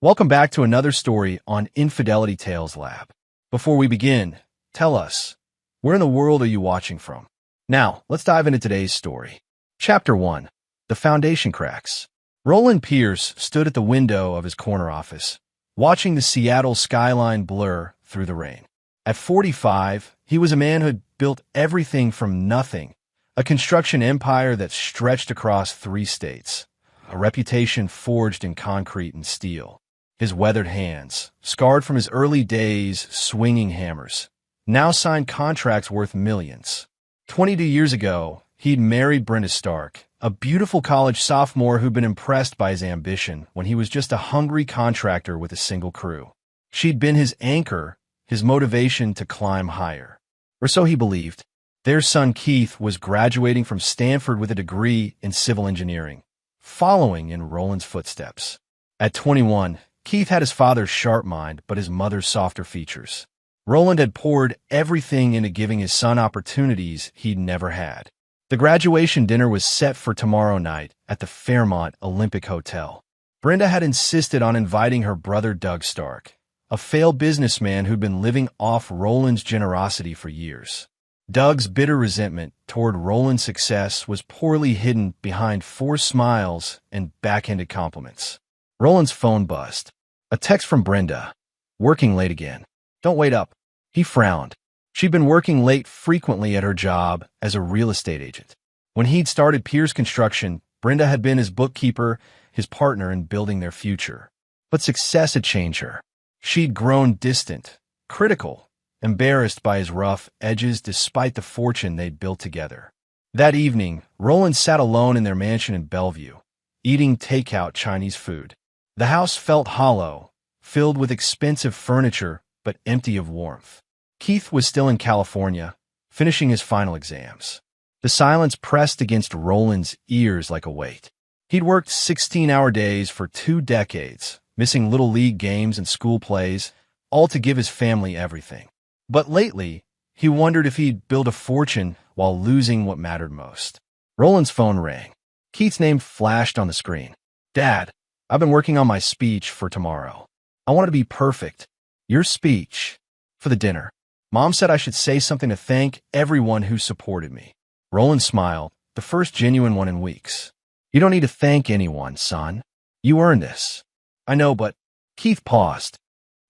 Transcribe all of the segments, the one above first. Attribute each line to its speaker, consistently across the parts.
Speaker 1: Welcome back to another story on Infidelity Tales Lab. Before we begin, tell us, where in the world are you watching from? Now, let's dive into today's story. Chapter 1. The Foundation Cracks. Roland Pierce stood at the window of his corner office, watching the Seattle skyline blur through the rain. At 45, he was a man who had built everything from nothing, a construction empire that stretched across 3 states, a reputation forged in concrete and steel. His weathered hands, scarred from his early days swinging hammers, now signed contracts worth millions. 22 years ago, he'd married Brenda Stark, a beautiful college sophomore who'd been impressed by his ambition when he was just a hungry contractor with a single crew. She'd been his anchor, his motivation to climb higher. Or so he believed. Their son Keith was graduating from Stanford with a degree in civil engineering, following in Roland's footsteps. At 21, Keith had his father's sharp mind, but his mother's softer features. Roland had poured everything into giving his son opportunities he'd never had. The graduation dinner was set for tomorrow night at the Fairmont Olympic Hotel. Brenda had insisted on inviting her brother Doug Stark, a failed businessman who'd been living off Roland's generosity for years. Doug's bitter resentment toward Roland's success was poorly hidden behind forced smiles and backhanded compliments. Roland's phone buzzed. A text from Brenda. Working late again. Don't wait up. He frowned. She'd been working late frequently at her job as a real estate agent. When he'd started Pierce Construction, Brenda had been his bookkeeper, his partner in building their future. But success had changed her. She'd grown distant, critical, embarrassed by his rough edges despite the fortune they'd built together. That evening, Roland sat alone in their mansion in Bellevue, eating takeout Chinese food. The house felt hollow, filled with expensive furniture, but empty of warmth. Keith was still in California, finishing his final exams. The silence pressed against Roland's ears like a weight. He'd worked 16-hour days for 2 decades, missing little league games and school plays, all to give his family everything. But lately, he wondered if he'd build a fortune while losing what mattered most. Roland's phone rang. Keith's name flashed on the screen. Dad, I've been working on my speech for tomorrow. I want it to be perfect. Your speech. For the dinner. Mom said I should say something to thank everyone who supported me. Roland smiled, the first genuine one in weeks. You don't need to thank anyone, son. You earned this. I know, but Keith paused.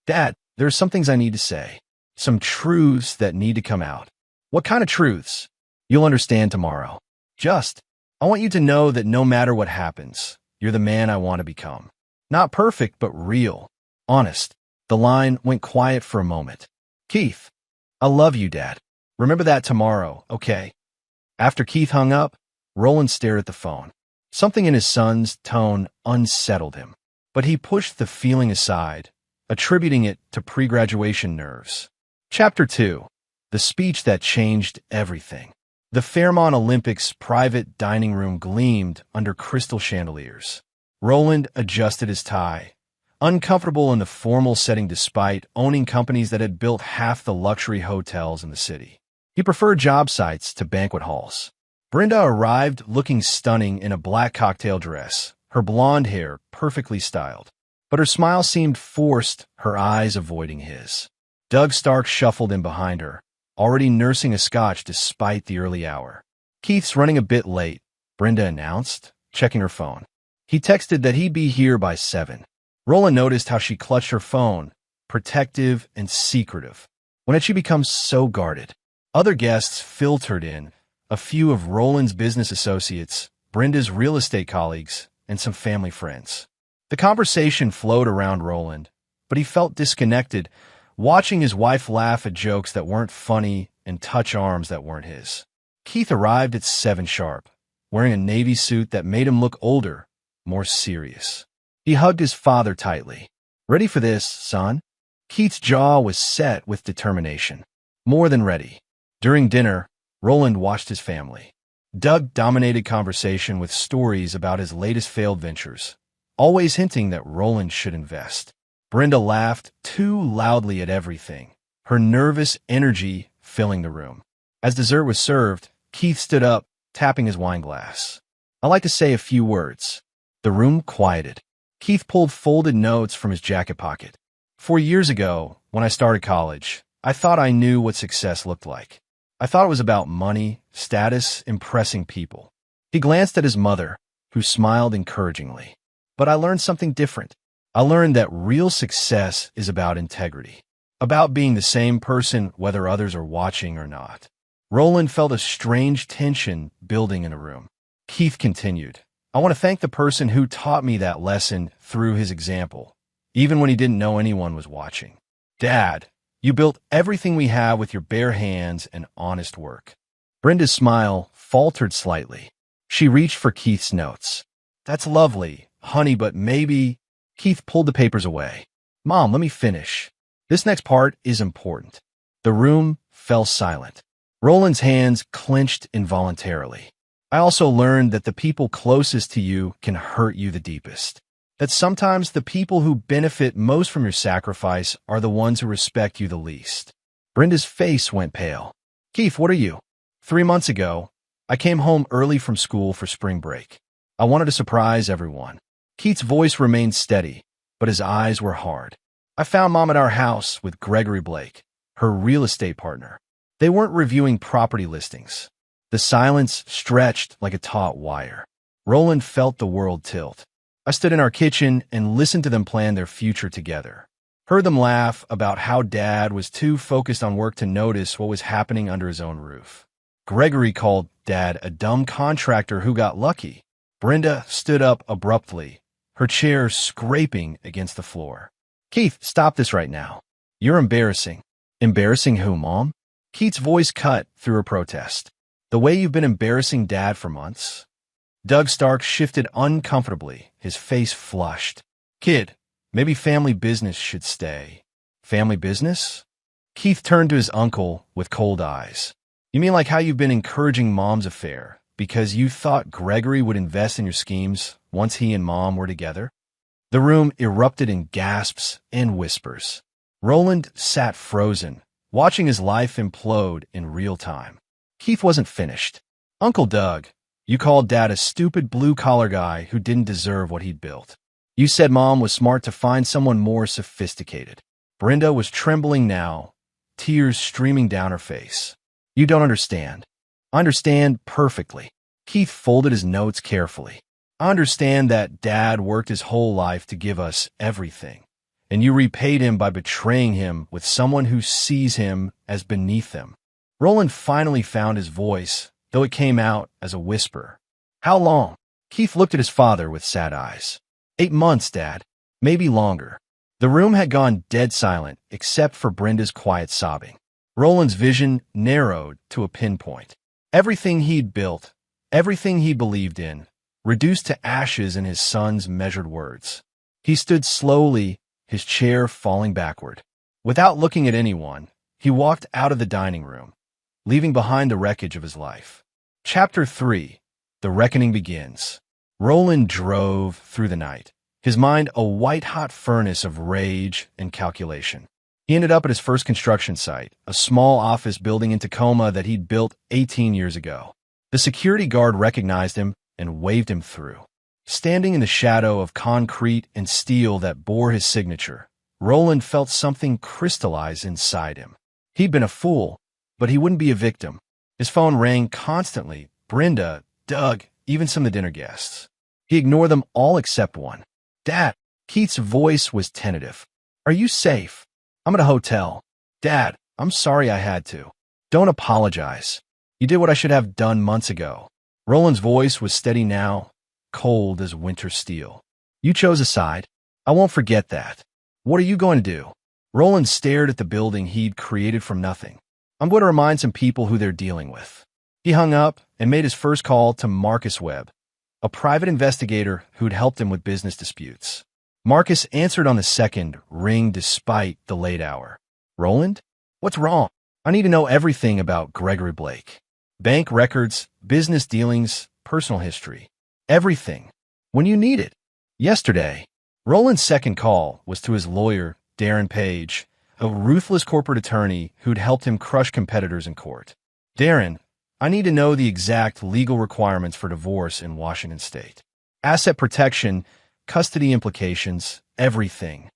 Speaker 1: Dad, there are some things I need to say. Some truths that need to come out. What kind of truths? You'll understand tomorrow. I want you to know that no matter what happens, you're the man I want to become. Not perfect, but real. Honest. The line went quiet for a moment. Keith, I love you, Dad. Remember that tomorrow, okay? After Keith hung up, Roland stared at the phone. Something in his son's tone unsettled him, but he pushed the feeling aside, attributing it to pre-graduation nerves. Chapter 2. The Speech That Changed Everything. The Fairmont Olympics' private dining room gleamed under crystal chandeliers. Roland adjusted his tie, uncomfortable in the formal setting despite owning companies that had built half the luxury hotels in the city. He preferred job sites to banquet halls. Brenda arrived looking stunning in a black cocktail dress, her blonde hair perfectly styled. But her smile seemed forced, her eyes avoiding his. Doug Stark shuffled in behind her, already nursing a scotch despite the early hour. Keith's running a bit late, Brenda announced, checking her phone. He texted that he'd be here by 7. Roland noticed how she clutched her phone, protective and secretive. When had she become so guarded? Other guests filtered in, a few of Roland's business associates, Brenda's real estate colleagues, and some family friends. The conversation flowed around Roland, but he felt disconnected, watching his wife laugh at jokes that weren't funny and touch arms that weren't his. Keith arrived at 7 sharp, wearing a navy suit that made him look older, more serious. He hugged his father tightly. Ready for this, son? Keith's jaw was set with determination. More than ready. During dinner, Roland watched his family. Doug dominated conversation with stories about his latest failed ventures, always hinting that Roland should invest. Brenda laughed too loudly at everything, her nervous energy filling the room. As dessert was served, Keith stood up, tapping his wine glass. I'd like to say a few words. The room quieted. Keith pulled folded notes from his jacket pocket. 4 years ago, when I started college, I thought I knew what success looked like. I thought it was about money, status, impressing people. He glanced at his mother, who smiled encouragingly. But I learned something different. I learned that real success is about integrity, about being the same person whether others are watching or not. Roland felt a strange tension building in the room. Keith continued, I want to thank the person who taught me that lesson through his example, even when he didn't know anyone was watching. Dad, you built everything we have with your bare hands and honest work. Brenda's smile faltered slightly. She reached for Keith's notes. That's lovely, honey, but maybe... Keith pulled the papers away. Mom, let me finish. This next part is important. The room fell silent. Roland's hands clenched involuntarily. I also learned that the people closest to you can hurt you the deepest. That sometimes the people who benefit most from your sacrifice are the ones who respect you the least. Brenda's face went pale. Keith, what are you? 3 months ago, I came home early from school for spring break. I wanted to surprise everyone. Keith's voice remained steady, but his eyes were hard. I found Mom at our house with Gregory Blake, her real estate partner. They weren't reviewing property listings. The silence stretched like a taut wire. Roland felt the world tilt. I stood in our kitchen and listened to them plan their future together. Heard them laugh about how Dad was too focused on work to notice what was happening under his own roof. Gregory called Dad a dumb contractor who got lucky. Brenda stood up abruptly, her chair scraping against the floor. Keith, stop this right now. You're embarrassing. Embarrassing who, Mom? Keith's voice cut through her protest. The way you've been embarrassing Dad for months. Doug Stark shifted uncomfortably, his face flushed. Kid, maybe family business should stay. Family business? Keith turned to his uncle with cold eyes. You mean like how you've been encouraging Mom's affair because you thought Gregory would invest in your schemes once he and Mom were together? The room erupted in gasps and whispers. Roland sat frozen, watching his life implode in real time. Keith wasn't finished. Uncle Doug, you called Dad a stupid blue-collar guy who didn't deserve what he'd built. You said Mom was smart to find someone more sophisticated. Brenda was trembling now, tears streaming down her face. You don't understand. I understand perfectly. Keith folded his notes carefully. I understand that Dad worked his whole life to give us everything, and you repaid him by betraying him with someone who sees him as beneath them. Roland finally found his voice, though it came out as a whisper. How long? Keith looked at his father with sad eyes. 8 months, Dad. Maybe longer. The room had gone dead silent, except for Brenda's quiet sobbing. Roland's vision narrowed to a pinpoint. Everything he'd built, everything he believed in, reduced to ashes in his son's measured words. He stood slowly, his chair falling backward. Without looking at anyone, he walked out of the dining room, leaving behind the wreckage of his life. Chapter 3. The Reckoning Begins. Roland drove through the night, his mind a white-hot furnace of rage and calculation. He ended up at his first construction site, a small office building in Tacoma that he'd built 18 years ago. The security guard recognized him and waved him through. Standing in the shadow of concrete and steel that bore his signature, Roland felt something crystallize inside him. He'd been a fool, but he wouldn't be a victim. His phone rang constantly. Brenda, Doug, even some of the dinner guests. He ignored them all except one. Dad, Keith's voice was tentative. Are you safe? I'm at a hotel. Dad, I'm sorry I had to. Don't apologize. You did what I should have done months ago. Roland's voice was steady now, cold as winter steel. You chose a side. I won't forget that. What are you going to do? Roland stared at the building he'd created from nothing. I'm going to remind some people who they're dealing with. He hung up and made his first call to Marcus Webb, a private investigator who'd helped him with business disputes. Marcus answered on the second ring despite the late hour. Roland? What's wrong? I need to know everything about Gregory Blake. Bank records, business dealings, personal history. Everything. When you need it. Yesterday. Roland's second call was to his lawyer, Darren Page, a ruthless corporate attorney who'd helped him crush competitors in court. Darren, I need to know the exact legal requirements for divorce in Washington state. Asset protection, custody implications, everything.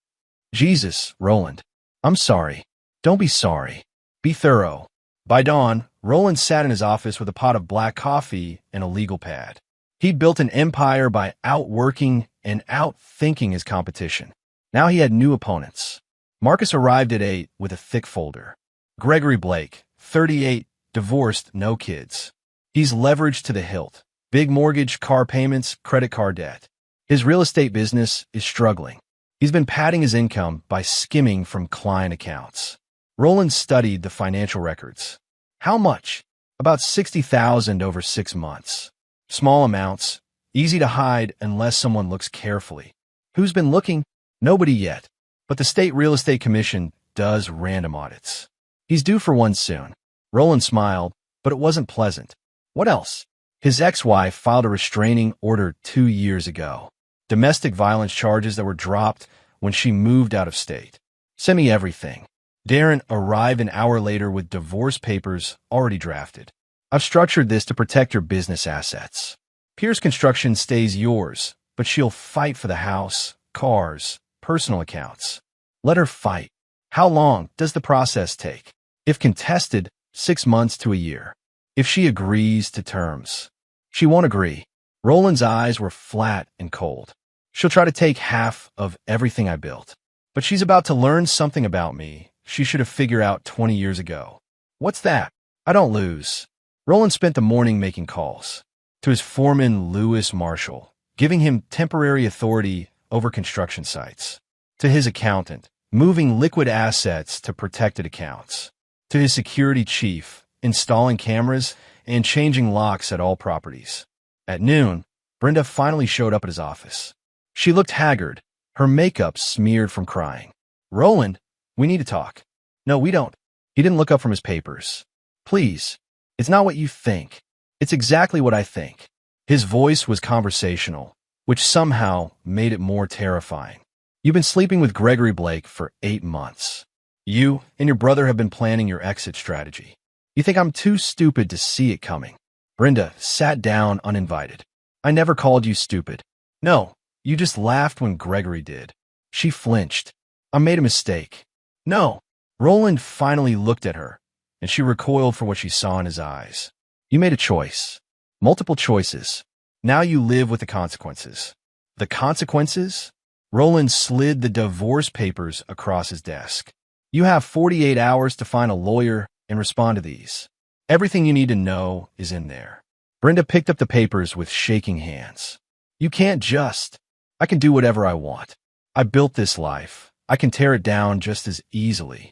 Speaker 1: Jesus, Roland. I'm sorry. Don't be sorry. Be thorough. By dawn, Roland sat in his office with a pot of black coffee and a legal pad. He'd built an empire by outworking and outthinking his competition. Now he had new opponents. Marcus arrived at 8 with a thick folder. Gregory Blake, 38, divorced, no kids. He's leveraged to the hilt. Big mortgage, car payments, credit card debt. His real estate business is struggling. He's been padding his income by skimming from client accounts. Roland studied the financial records. How much? About $60,000 over 6 months. Small amounts, easy to hide unless someone looks carefully. Who's been looking? Nobody yet. But the State Real Estate Commission does random audits. He's due for one soon. Roland smiled, but it wasn't pleasant. What else? His ex-wife filed a restraining order 2 years ago. Domestic violence charges that were dropped when she moved out of state. Send me everything. Darren arrived an hour later with divorce papers already drafted. I've structured this to protect your business assets. Pierce Construction stays yours, but she'll fight for the house, cars, personal accounts. Let her fight. How long does the process take? If contested, 6 months to a year. If she agrees to terms. She won't agree. Roland's eyes were flat and cold. She'll try to take half of everything I built. But she's about to learn something about me she should have figured out 20 years ago. What's that? I don't lose. Roland spent the morning making calls. To his foreman, Lewis Marshall, giving him temporary authority over construction sites. To his accountant, moving liquid assets to protected accounts. To his security chief, installing cameras and changing locks at all properties. At noon, Brenda finally showed up at his office. She looked haggard, her makeup smeared from crying. Roland, we need to talk. No, we don't. He didn't look up from his papers. Please. It's not what you think. It's exactly what I think. His voice was conversational, which somehow made it more terrifying. You've been sleeping with Gregory Blake for 8 months. You and your brother have been planning your exit strategy. You think I'm too stupid to see it coming. Brenda sat down uninvited. I never called you stupid. No, you just laughed when Gregory did. She flinched. I made a mistake. No. Roland finally looked at her, and she recoiled for what she saw in his eyes. You made a choice. Multiple choices. Now you live with the consequences. The consequences? Roland slid the divorce papers across his desk. You have 48 hours to find a lawyer and respond to these. Everything you need to know is in there. Brenda picked up the papers with shaking hands. You can't just. I can do whatever I want. I built this life. I can tear it down just as easily.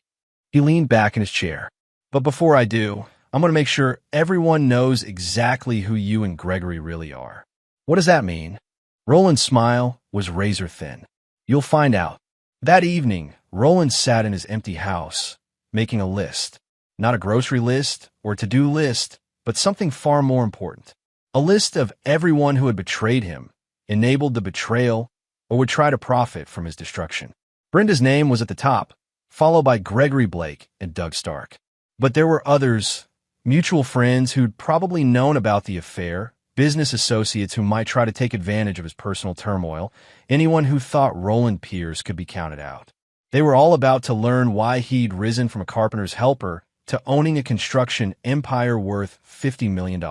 Speaker 1: He leaned back in his chair. But before I do, I'm going to make sure everyone knows exactly who you and Gregory really are. What does that mean? Roland's smile was razor thin. You'll find out. That evening, Roland sat in his empty house, making a list. Not a grocery list or to-do list, but something far more important. A list of everyone who had betrayed him, enabled the betrayal, or would try to profit from his destruction. Brenda's name was at the top, followed by Gregory Blake and Doug Stark. But there were others, mutual friends who'd probably known about the affair, business associates who might try to take advantage of his personal turmoil, anyone who thought Roland Pierce could be counted out. They were all about to learn why he'd risen from a carpenter's helper to owning a construction empire worth $50 million.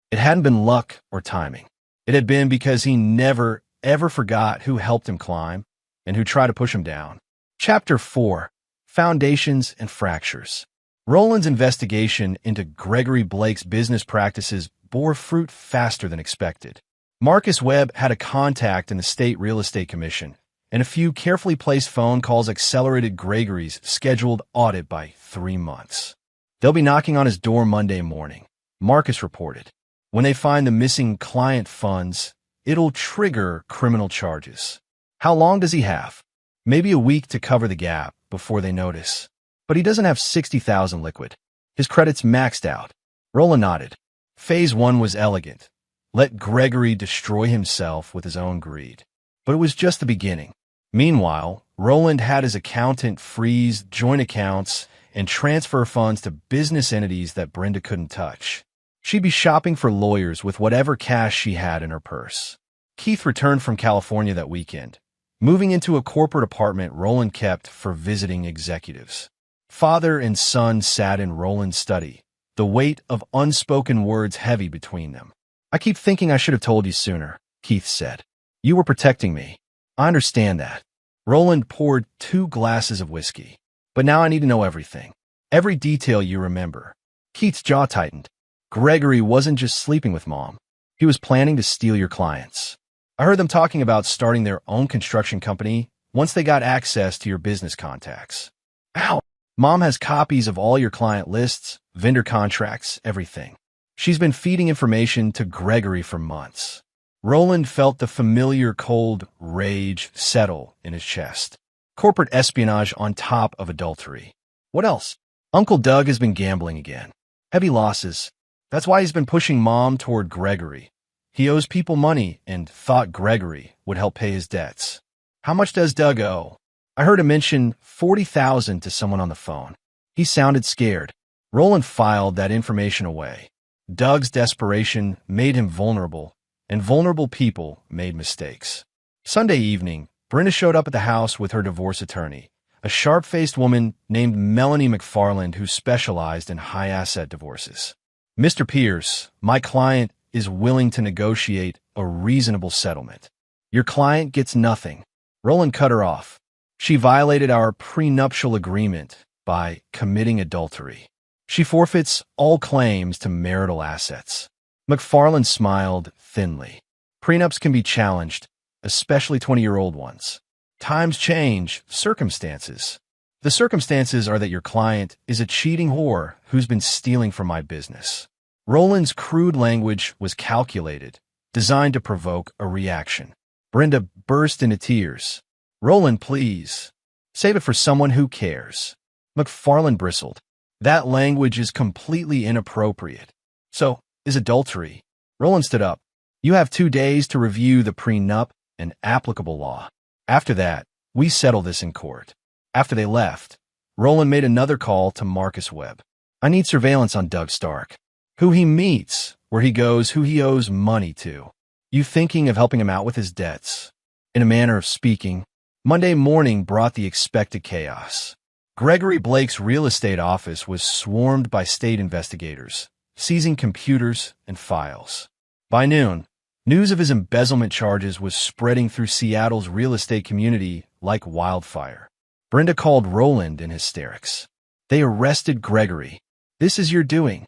Speaker 1: It hadn't been luck or timing. It had been because he never, ever forgot who helped him climb and who tried to push him down. Chapter 4. Foundations and Fractures. Roland's investigation into Gregory Blake's business practices bore fruit faster than expected. Marcus Webb had a contact in the State Real Estate Commission, and a few carefully placed phone calls accelerated Gregory's scheduled audit by 3 months. They'll be knocking on his door Monday morning, Marcus reported. When they find the missing client funds, it'll trigger criminal charges. How long does he have? Maybe a week to cover the gap before they notice. But he doesn't have $60,000 liquid. His credit's maxed out. Roland nodded. Phase 1 was elegant. Let Gregory destroy himself with his own greed. But it was just the beginning. Meanwhile, Roland had his accountant freeze joint accounts and transfer funds to business entities that Brenda couldn't touch. She'd be shopping for lawyers with whatever cash she had in her purse. Keith returned from California that weekend, moving into a corporate apartment Roland kept for visiting executives. Father and son sat in Roland's study, the weight of unspoken words heavy between them. "I keep thinking I should have told you sooner," Keith said. "You were protecting me. I understand that." Roland poured 2 glasses of whiskey. "But now I need to know everything. Every detail you remember." Keith's jaw tightened. "Gregory wasn't just sleeping with Mom. He was planning to steal your clients. I heard them talking about starting their own construction company once they got access to your business contacts." "Ow! Mom has copies of all your client lists, vendor contracts, everything. She's been feeding information to Gregory for months." Roland felt the familiar cold rage settle in his chest. Corporate espionage on top of adultery. What else? Uncle Doug has been gambling again. Heavy losses. That's why he's been pushing Mom toward Gregory. He owes people money and thought Gregory would help pay his debts. "How much does Doug owe?" "I heard him mention 40,000 to someone on the phone." He sounded scared. Roland filed that information away. Doug's desperation made him vulnerable, and vulnerable people made mistakes. Sunday evening, Brenda showed up at the house with her divorce attorney, a sharp-faced woman named Melanie McFarland who specialized in high-asset divorces. "Mr. Pierce, my client is willing to negotiate a reasonable settlement." "Your client gets nothing." Roland cut her off. "She violated our prenuptial agreement by committing adultery. She forfeits all claims to marital assets." McFarland smiled thinly. "Prenups can be challenged, especially 20-year-old ones. Times change, circumstances. The circumstances are that your client is a cheating whore who's been stealing from my business." Roland's crude language was calculated, designed to provoke a reaction. Brenda burst into tears. "Roland, please. Save it for someone who cares." McFarland bristled. "That language is completely inappropriate." "So, is adultery." Roland stood up. "You have 2 days to review the prenup and applicable law. After that, we settle this in court." After they left, Roland made another call to Marcus Webb. "I need surveillance on Doug Stark. Who he meets, where he goes, who he owes money to. You thinking of helping him out with his debts?" In a manner of speaking, Monday morning brought the expected chaos. Gregory Blake's real estate office was swarmed by state investigators, seizing computers and files. By noon, news of his embezzlement charges was spreading through Seattle's real estate community like wildfire. Brenda called Roland in hysterics. "They arrested Gregory. This is your doing."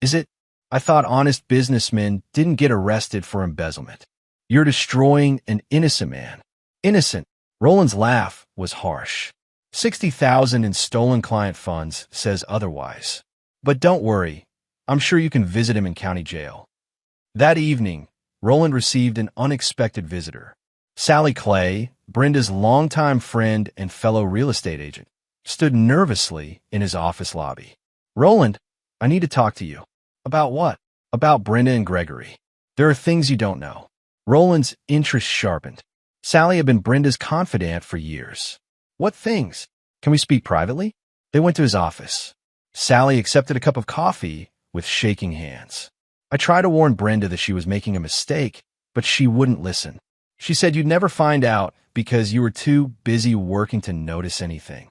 Speaker 1: "Is it? I thought honest businessmen didn't get arrested for embezzlement." "You're destroying an innocent man." "Innocent?" Roland's laugh was harsh. 60,000 in stolen client funds says otherwise. "But don't worry. I'm sure you can visit him in county jail." That evening, Roland received an unexpected visitor. Sally Clay, Brenda's longtime friend and fellow real estate agent, stood nervously in his office lobby. "Roland, I need to talk to you." "About what?" "About Brenda and Gregory. There are things you don't know." Roland's interest sharpened. Sally had been Brenda's confidant for years. "What things? Can we speak privately?" They went to his office. Sally accepted a cup of coffee with shaking hands. "I tried to warn Brenda that she was making a mistake, but she wouldn't listen. She said you'd never find out because you were too busy working to notice anything."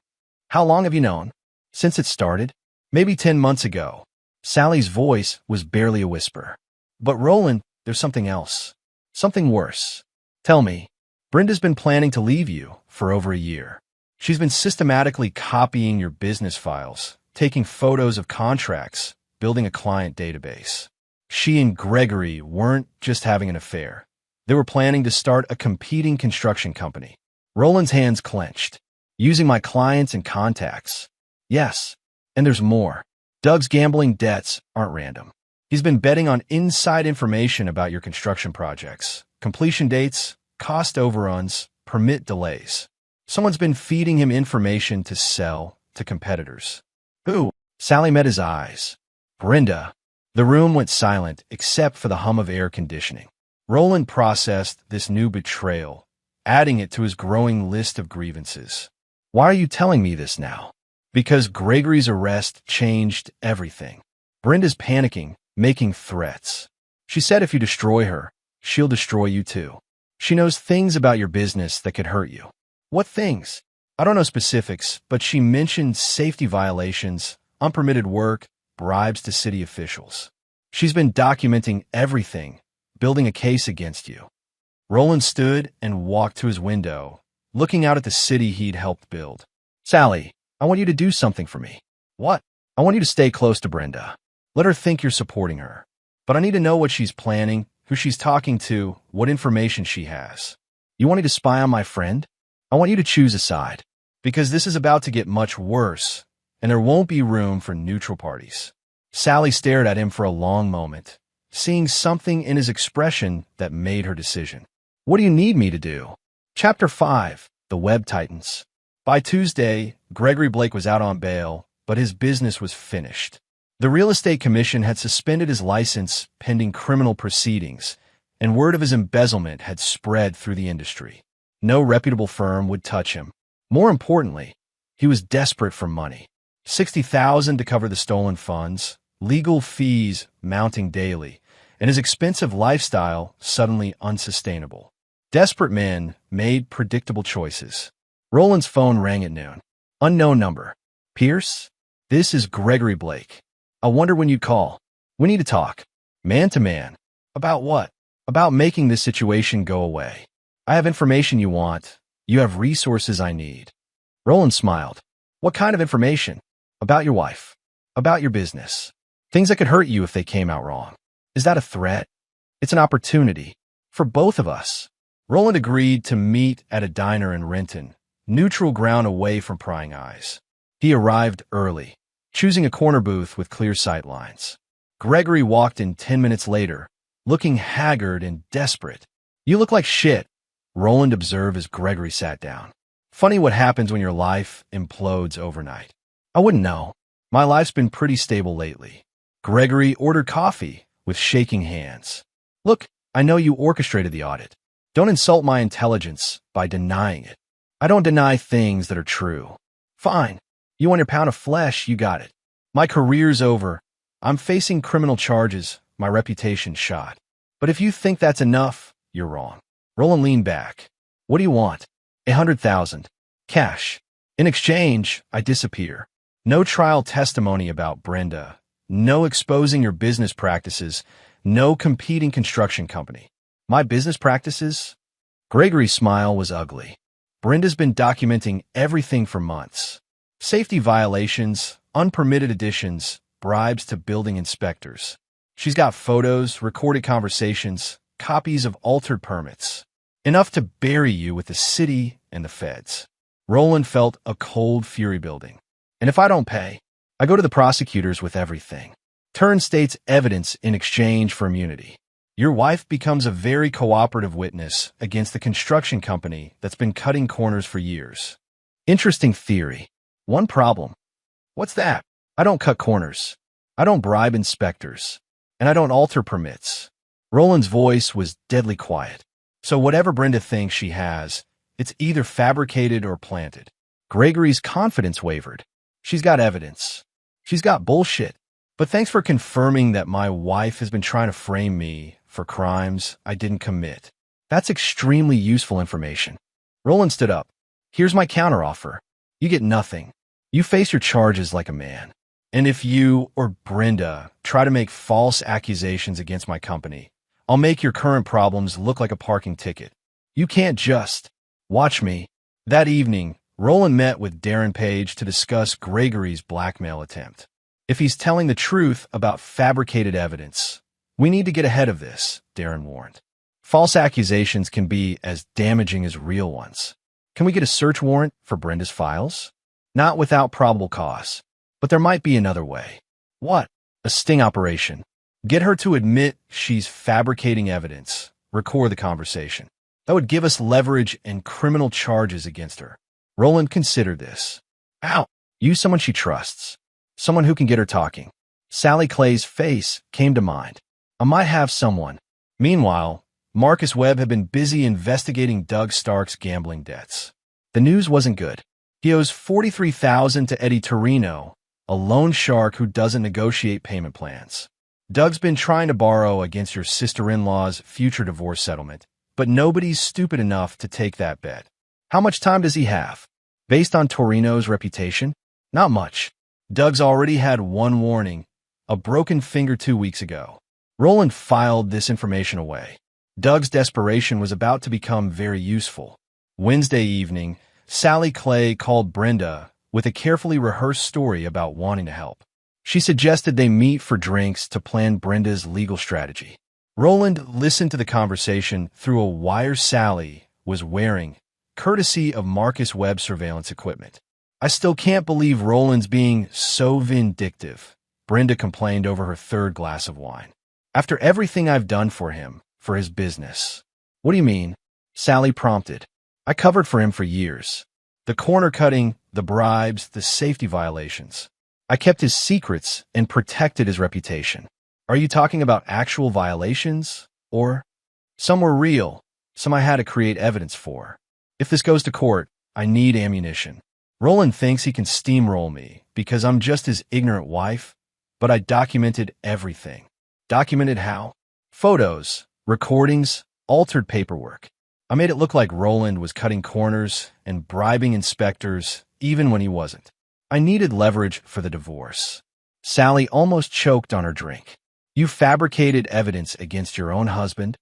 Speaker 1: "How long have you known?" "Since it started. Maybe 10 months ago." Sally's voice was barely a whisper. "But Roland, there's something else. Something worse." "Tell me." "Brenda's been planning to leave you for over a year. She's been systematically copying your business files, taking photos of contracts, building a client database. She and Gregory weren't just having an affair. They were planning to start a competing construction company." Roland's hands clenched. "Using my clients and contacts." "Yes, and there's more. Doug's gambling debts aren't random. He's been betting on inside information about your construction projects, completion dates, cost overruns, permit delays. Someone's been feeding him information to sell to competitors." "Who?" Sally met his eyes. "Brenda." The room went silent except for the hum of air conditioning. Roland processed this new betrayal, adding it to his growing list of grievances. "Why are you telling me this now?" "Because Gregory's arrest changed everything. Brenda's panicking, making threats. She said if you destroy her, she'll destroy you too." She knows things about your business that could hurt you. What things? I don't know specifics, but she mentioned safety violations, unpermitted work, bribes to city officials. She's been documenting everything, building a case against you. Roland stood and walked to his window, looking out at the city he'd helped build. Sally, I want you to do something for me. What? I want you to stay close to Brenda. Let her think you're supporting her. But I need to know what she's planning, who she's talking to, what information she has. You want me to spy on my friend? I want you to choose a side. Because this is about to get much worse, and there won't be room for neutral parties. Sally stared at him for a long moment, seeing something in his expression that made her decision. What do you need me to do? Chapter 5. The Web Titans. By Tuesday, Gregory Blake was out on bail, but his business was finished. The Real Estate Commission had suspended his license pending criminal proceedings, and word of his embezzlement had spread through the industry. No reputable firm would touch him. More importantly, he was desperate for money. $60,000 to cover the stolen funds, legal fees mounting daily, and his expensive lifestyle suddenly unsustainable. Desperate men made predictable choices. Roland's phone rang at noon. Unknown number. Pierce? This is Gregory Blake. I wonder when you'd call. We need to talk. Man to man. About what? About making this situation go away. I have information you want. You have resources I need. Roland smiled. What kind of information? About your wife. About your business. Things that could hurt you if they came out wrong. Is that a threat? It's an opportunity. For both of us. Roland agreed to meet at a diner in Renton, neutral ground away from prying eyes. He arrived early, choosing a corner booth with clear sight lines. Gregory walked in 10 minutes later, looking haggard and desperate. You look like shit, Roland observed as Gregory sat down. Funny what happens when your life implodes overnight. I wouldn't know. My life's been pretty stable lately. Gregory ordered coffee with shaking hands. Look, I know you orchestrated the audit. Don't insult my intelligence by denying it. I don't deny things that are true. Fine. You want your pound of flesh, you got it. My career's over. I'm facing criminal charges, my reputation's shot. But if you think that's enough, you're wrong. Roland leaned back. What do you want? 100,000. Cash. In exchange, I disappear. No trial testimony about Brenda. No exposing your business practices. No competing construction company. My business practices? Gregory's smile was ugly. Brenda's been documenting everything for months. Safety violations, unpermitted additions, bribes to building inspectors. She's got photos, recorded conversations, copies of altered permits. Enough to bury you with the city and the feds. Roland felt a cold fury building. And if I don't pay, I go to the prosecutors with everything. Turn state's evidence in exchange for immunity. Your wife becomes a very cooperative witness against the construction company that's been cutting corners for years. Interesting theory. One problem. What's that? I don't cut corners. I don't bribe inspectors. And I don't alter permits. Roland's voice was deadly quiet. So whatever Brenda thinks she has, it's either fabricated or planted. Gregory's confidence wavered. She's got evidence. She's got bullshit. But thanks for confirming that my wife has been trying to frame me for crimes I didn't commit. That's extremely useful information. Roland stood up. Here's my counteroffer. You get nothing. You face your charges like a man. And if you or Brenda try to make false accusations against my company, I'll make your current problems look like a parking ticket. You can't just watch me. That evening, Roland met with Darren Page to discuss Gregory's blackmail attempt. If he's telling the truth about fabricated evidence, we need to get ahead of this, Darren warned. False accusations can be as damaging as real ones. Can we get a search warrant for Brenda's files? Not without probable cause. But there might be another way. What? A sting operation. Get her to admit she's fabricating evidence. Record the conversation. That would give us leverage and criminal charges against her. Roland considered this. Ow! Use someone she trusts. Someone who can get her talking. Sally Clay's face came to mind. I might have someone. Meanwhile, Marcus Webb had been busy investigating Doug Stark's gambling debts. The news wasn't good. He owes $43,000 to Eddie Torino, a loan shark who doesn't negotiate payment plans. Doug's been trying to borrow against your sister-in-law's future divorce settlement, but nobody's stupid enough to take that bet. How much time does he have? Based on Torino's reputation? Not much. Doug's already had one warning, a broken finger 2 weeks ago. Roland filed this information away. Doug's desperation was about to become very useful. Wednesday evening, Sally Clay called Brenda with a carefully rehearsed story about wanting to help. She suggested they meet for drinks to plan Brenda's legal strategy. Roland listened to the conversation through a wire Sally was wearing, courtesy of Marcus Webb surveillance equipment. I still can't believe Roland's being so vindictive, Brenda complained over her third glass of wine. After everything I've done for him, for his business. What do you mean? Sally prompted. I covered for him for years. The corner cutting, the bribes, the safety violations. I kept his secrets and protected his reputation. Are you talking about actual violations? Or some were real, some I had to create evidence for. If this goes to court, I need ammunition. Roland thinks he can steamroll me because I'm just his ignorant wife, but I documented everything. Documented how? Photos, recordings, altered paperwork. I made it look like Roland was cutting corners and bribing inspectors even when he wasn't. I needed leverage for the divorce. Sally almost choked on her drink. You fabricated evidence against your own husband?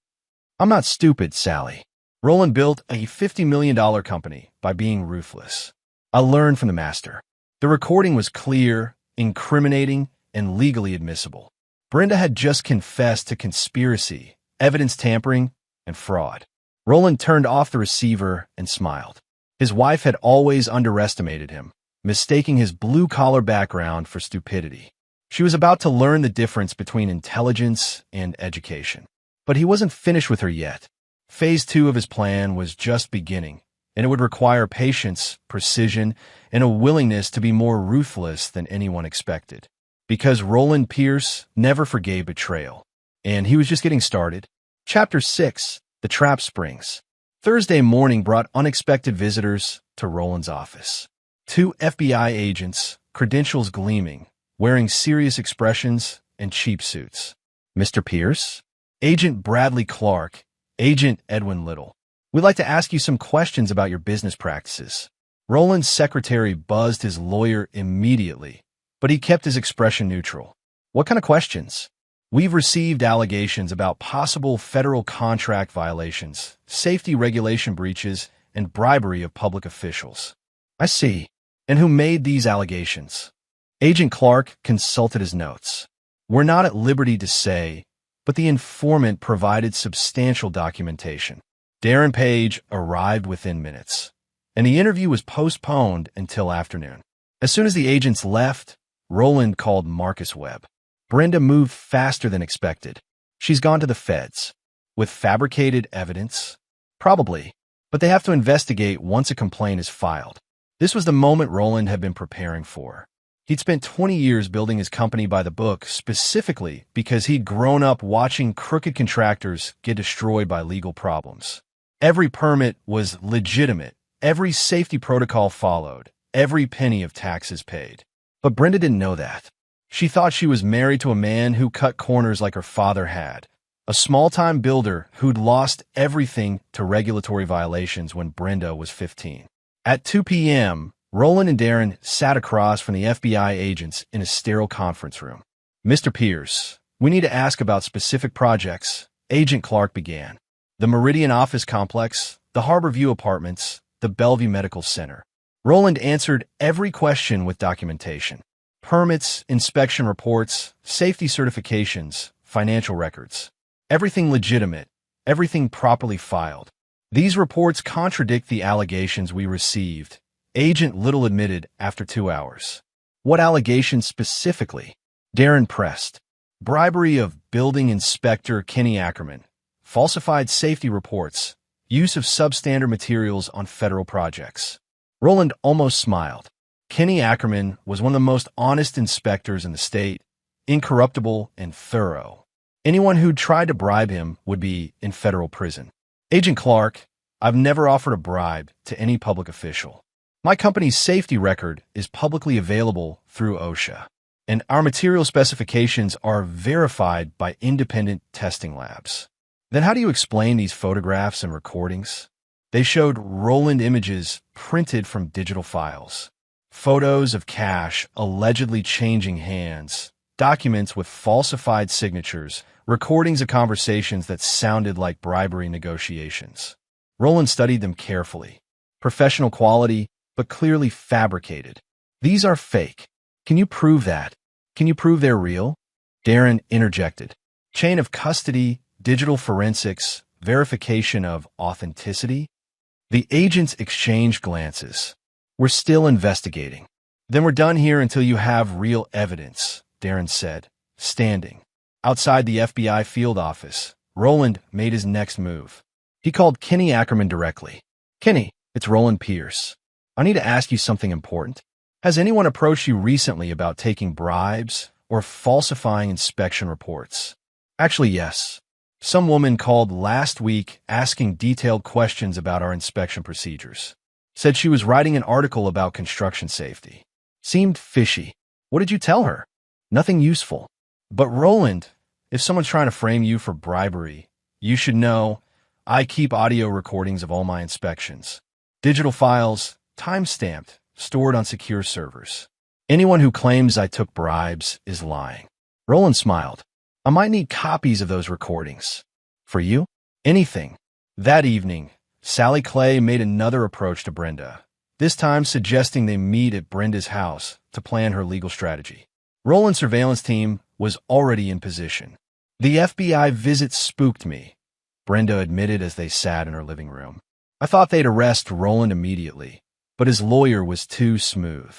Speaker 1: I'm not stupid, Sally. Roland built a $50 million company by being ruthless. I learned from the master. The recording was clear, incriminating, and legally admissible. Brenda had just confessed to conspiracy, evidence tampering, and fraud. Roland turned off the receiver and smiled. His wife had always underestimated him, mistaking his blue-collar background for stupidity. She was about to learn the difference between intelligence and education. But he wasn't finished with her yet. Phase 2 of his plan was just beginning, and it would require patience, precision, and a willingness to be more ruthless than anyone expected. Because Roland Pierce never forgave betrayal, and he was just getting started. Chapter 6, The Trap Springs. Thursday morning brought unexpected visitors to Roland's office. 2 FBI agents, credentials gleaming, wearing serious expressions and cheap suits. Mr. Pierce? Agent Bradley Clark, Agent Edwin Little. We'd like to ask you some questions about your business practices. Roland's secretary buzzed his lawyer immediately, but he kept his expression neutral. What kind of questions? We've received allegations about possible federal contract violations, safety regulation breaches, and bribery of public officials. I see. And who made these allegations? Agent Clark consulted his notes. We're not at liberty to say, but the informant provided substantial documentation. Darren Page arrived within minutes, and the interview was postponed until afternoon. As soon as the agents left, Roland called Marcus Webb. Brenda moved faster than expected. She's gone to the feds. With fabricated evidence? Probably, but they have to investigate once a complaint is filed. This was the moment Roland had been preparing for. He'd spent 20 years building his company by the book specifically because he'd grown up watching crooked contractors get destroyed by legal problems. Every permit was legitimate, every safety protocol followed, every penny of taxes paid. But Brenda didn't know that. She thought she was married to a man who cut corners like her father had, a small-time builder who'd lost everything to regulatory violations when Brenda was 15. At 2 p.m., Roland and Darren sat across from the FBI agents in a sterile conference room. Mr. Pierce, we need to ask about specific projects, Agent Clark began. The Meridian Office Complex, the Harbor View Apartments, the Bellevue Medical Center. Roland answered every question with documentation. Permits, inspection reports, safety certifications, financial records. Everything legitimate, everything properly filed. These reports contradict the allegations we received, Agent Little admitted after 2 hours. What allegations specifically? Darren pressed. Bribery of building inspector Kenny Ackerman, falsified safety reports, use of substandard materials on federal projects. Roland almost smiled. Kenny Ackerman was one of the most honest inspectors in the state, incorruptible and thorough. Anyone who tried to bribe him would be in federal prison. Agent Clark, I've never offered a bribe to any public official. My company's safety record is publicly available through OSHA, and our material specifications are verified by independent testing labs. Then how do you explain these photographs and recordings? They showed Roland images printed from digital files, photos of cash allegedly changing hands, documents with falsified signatures, recordings of conversations that sounded like bribery negotiations. Roland studied them carefully. Professional quality, but clearly fabricated. These are fake. Can you prove that? Can you prove they're real? Darren interjected. Chain of custody, digital forensics, verification of authenticity? The agents exchanged glances. We're still investigating. Then we're done here until you have real evidence, Darren said, standing. Outside the FBI field office, Roland made his next move. He called Kenny Ackerman directly. Kenny, it's Roland Pierce. I need to ask you something important. Has anyone approached you recently about taking bribes or falsifying inspection reports? Actually, yes. Some woman called last week asking detailed questions about our inspection procedures. Said she was writing an article about construction safety. Seemed fishy. What did you tell her? Nothing useful. But Roland, if someone's trying to frame you for bribery, you should know I keep audio recordings of all my inspections. Digital files, time-stamped, stored on secure servers. Anyone who claims I took bribes is lying. Roland smiled. I might need copies of those recordings. For you? Anything. That evening, Sally Clay made another approach to Brenda, this time suggesting they meet at Brenda's house to plan her legal strategy. Roland's surveillance team was already in position. The FBI visit spooked me, Brenda admitted as they sat in her living room. I thought they'd arrest Roland immediately, but his lawyer was too smooth.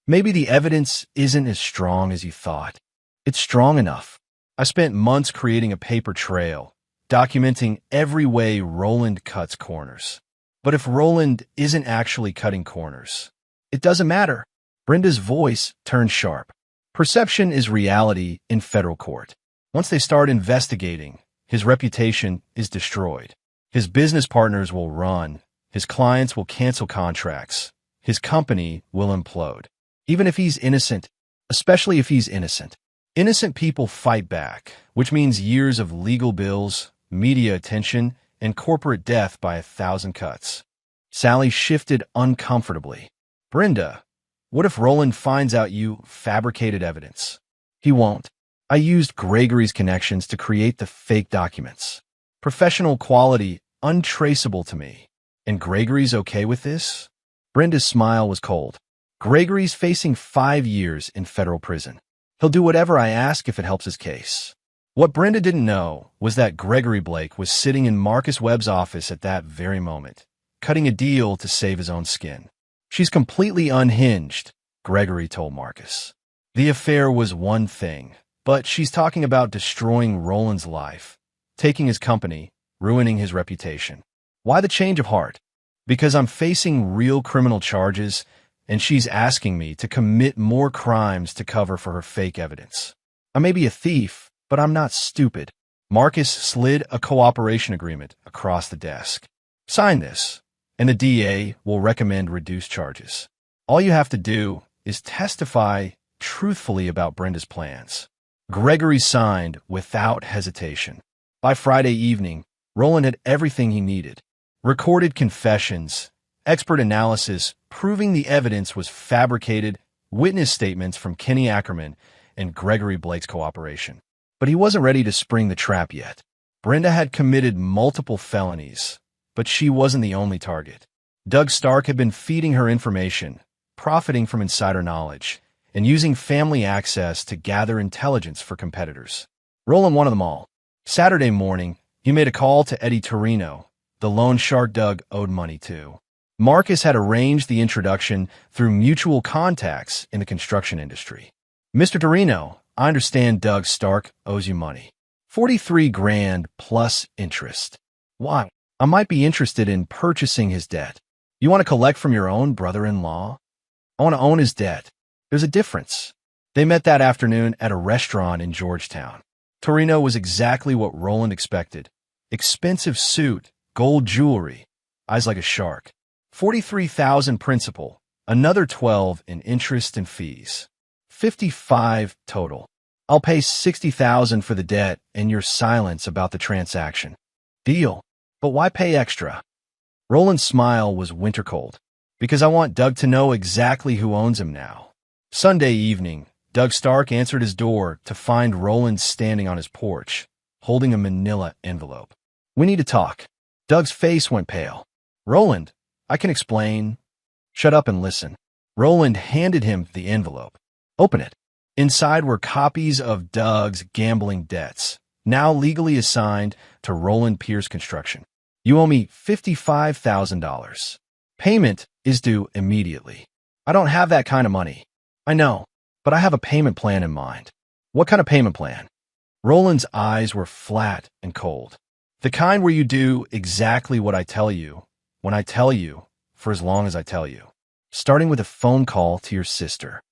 Speaker 1: Maybe the evidence isn't as strong as you thought. It's strong enough. I spent months creating a paper trail, documenting every way Roland cuts corners. But if Roland isn't actually cutting corners, it doesn't matter. Brenda's voice turned sharp. Perception is reality in federal court. Once they start investigating, his reputation is destroyed. His business partners will run. His clients will cancel contracts. His company will implode. Even if he's innocent, especially if he's innocent. Innocent people fight back, which means years of legal bills, media attention, and corporate death by 1,000 cuts. Sally shifted uncomfortably. Brenda, what if Roland finds out you fabricated evidence? He won't. I used Gregory's connections to create the fake documents. Professional quality, untraceable to me. And Gregory's okay with this? Brenda's smile was cold. Gregory's facing 5 years in federal prison. He'll do whatever I ask if it helps his case. What Brenda didn't know was that Gregory Blake was sitting in Marcus Webb's office at that very moment, cutting a deal to save his own skin. She's completely unhinged, Gregory told Marcus. The affair was one thing, but she's talking about destroying Roland's life, taking his company, ruining his reputation. Why the change of heart? Because I'm facing real criminal charges, and she's asking me to commit more crimes to cover for her fake evidence. I may be a thief, but I'm not stupid. Marcus slid a cooperation agreement across the desk. Sign this, and the DA will recommend reduced charges. All you have to do is testify truthfully about Brenda's plans. Gregory signed without hesitation. By Friday evening, Roland had everything he needed. Recorded confessions, expert analysis proving the evidence was fabricated, witness statements from Kenny Ackerman, and Gregory Blake's cooperation. But he wasn't ready to spring the trap yet. Brenda had committed multiple felonies, but she wasn't the only target. Doug Stark had been feeding her information, profiting from insider knowledge, and using family access to gather intelligence for competitors. Roland wanted them all. Saturday morning, he made a call to Eddie Torino, the loan shark Doug owed money to. Marcus had arranged the introduction through mutual contacts in the construction industry. Mr. Torino, I understand Doug Stark owes you money. 43 grand plus interest. Why? I might be interested in purchasing his debt. You want to collect from your own brother-in-law? I want to own his debt. There's a difference. They met that afternoon at a restaurant in Georgetown. Torino was exactly what Roland expected. Expensive suit, gold jewelry, eyes like a shark. 43,000 principal, another 12 in interest and fees. 55 total. I'll pay 60,000 for the debt and your silence about the transaction. Deal. But why pay extra? Roland's smile was winter cold. Because I want Doug to know exactly who owns him now. Sunday evening, Doug Stark answered his door to find Roland standing on his porch, holding a manila envelope. We need to talk. Doug's face went pale. Roland, I can explain. Shut up and listen. Roland handed him the envelope. Open it. Inside were copies of Doug's gambling debts, now legally assigned to Roland Pierce Construction. You owe me $55,000. Payment is due immediately. I don't have that kind of money. I know, but I have a payment plan in mind. What kind of payment plan? Roland's eyes were flat and cold. The kind where you do exactly what I tell you, when I tell you, for as long as I tell you. Starting with a phone call to your sister.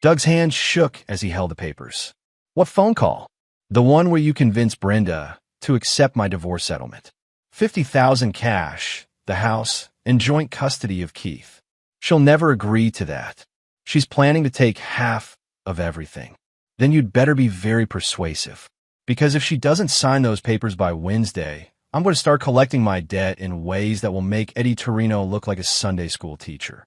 Speaker 1: Doug's hand shook as he held the papers. What phone call? The one where you convince Brenda to accept my divorce settlement. $50,000 cash, the house, and joint custody of Keith. She'll never agree to that. She's planning to take half of everything. Then you'd better be very persuasive. Because if she doesn't sign those papers by Wednesday, I'm going to start collecting my debt in ways that will make Eddie Torino look like a Sunday school teacher.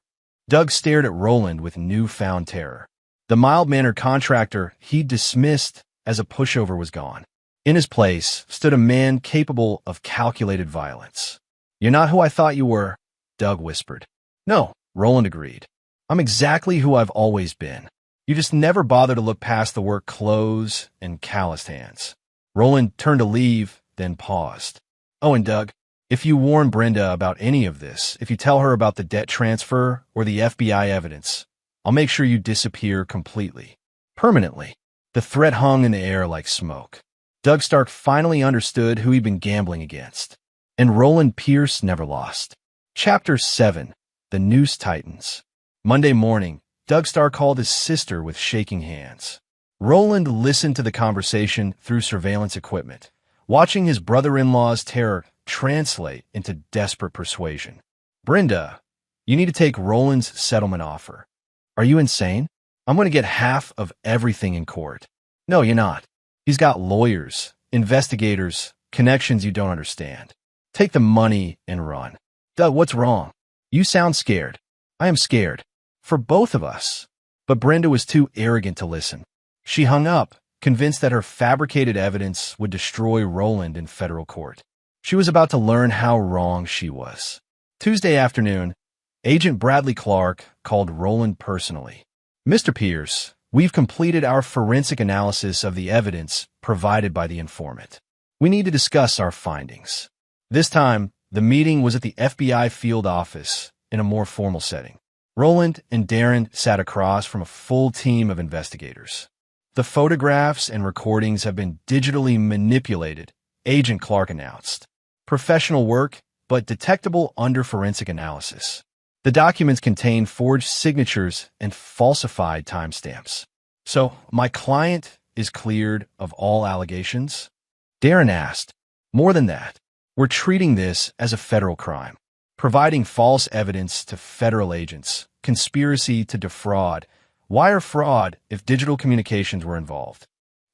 Speaker 1: Doug stared at Roland with newfound terror. The mild-mannered contractor he'd dismissed as a pushover was gone. In his place stood a man capable of calculated violence. You're not who I thought you were, Doug whispered. No, Roland agreed. I'm exactly who I've always been. You just never bother to look past the work clothes and calloused hands. Roland turned to leave, then paused. Oh, and Doug, if you warn Brenda about any of this, if you tell her about the debt transfer or the FBI evidence, I'll make sure you disappear completely. Permanently. The threat hung in the air like smoke. Doug Stark finally understood who he'd been gambling against. And Roland Pierce never lost. Chapter 7. The Noose Tightens. Monday morning, Doug Stark called his sister with shaking hands. Roland listened to the conversation through surveillance equipment, watching his brother-in-law's terror translate into desperate persuasion. Brenda, you need to take Roland's settlement offer. Are you insane? I'm going to get half of everything in court. No, you're not. He's got lawyers, investigators, connections you don't understand. Take the money and run. Doug, what's wrong? You sound scared. I am scared. For both of us. But Brenda was too arrogant to listen. She hung up, convinced that her fabricated evidence would destroy Roland in federal court. She was about to learn how wrong she was. Tuesday afternoon, Agent Bradley Clark called Roland personally. Mr. Pierce, we've completed our forensic analysis of the evidence provided by the informant. We need to discuss our findings. This time, the meeting was at the FBI field office in a more formal setting. Roland and Darren sat across from a full team of investigators. The photographs and recordings have been digitally manipulated, Agent Clark announced. Professional work, but detectable under forensic analysis. The documents contain forged signatures and falsified timestamps. So, my client is cleared of all allegations? Darren asked. More than that, we're treating this as a federal crime. Providing false evidence to federal agents, conspiracy to defraud, wire fraud if digital communications were involved.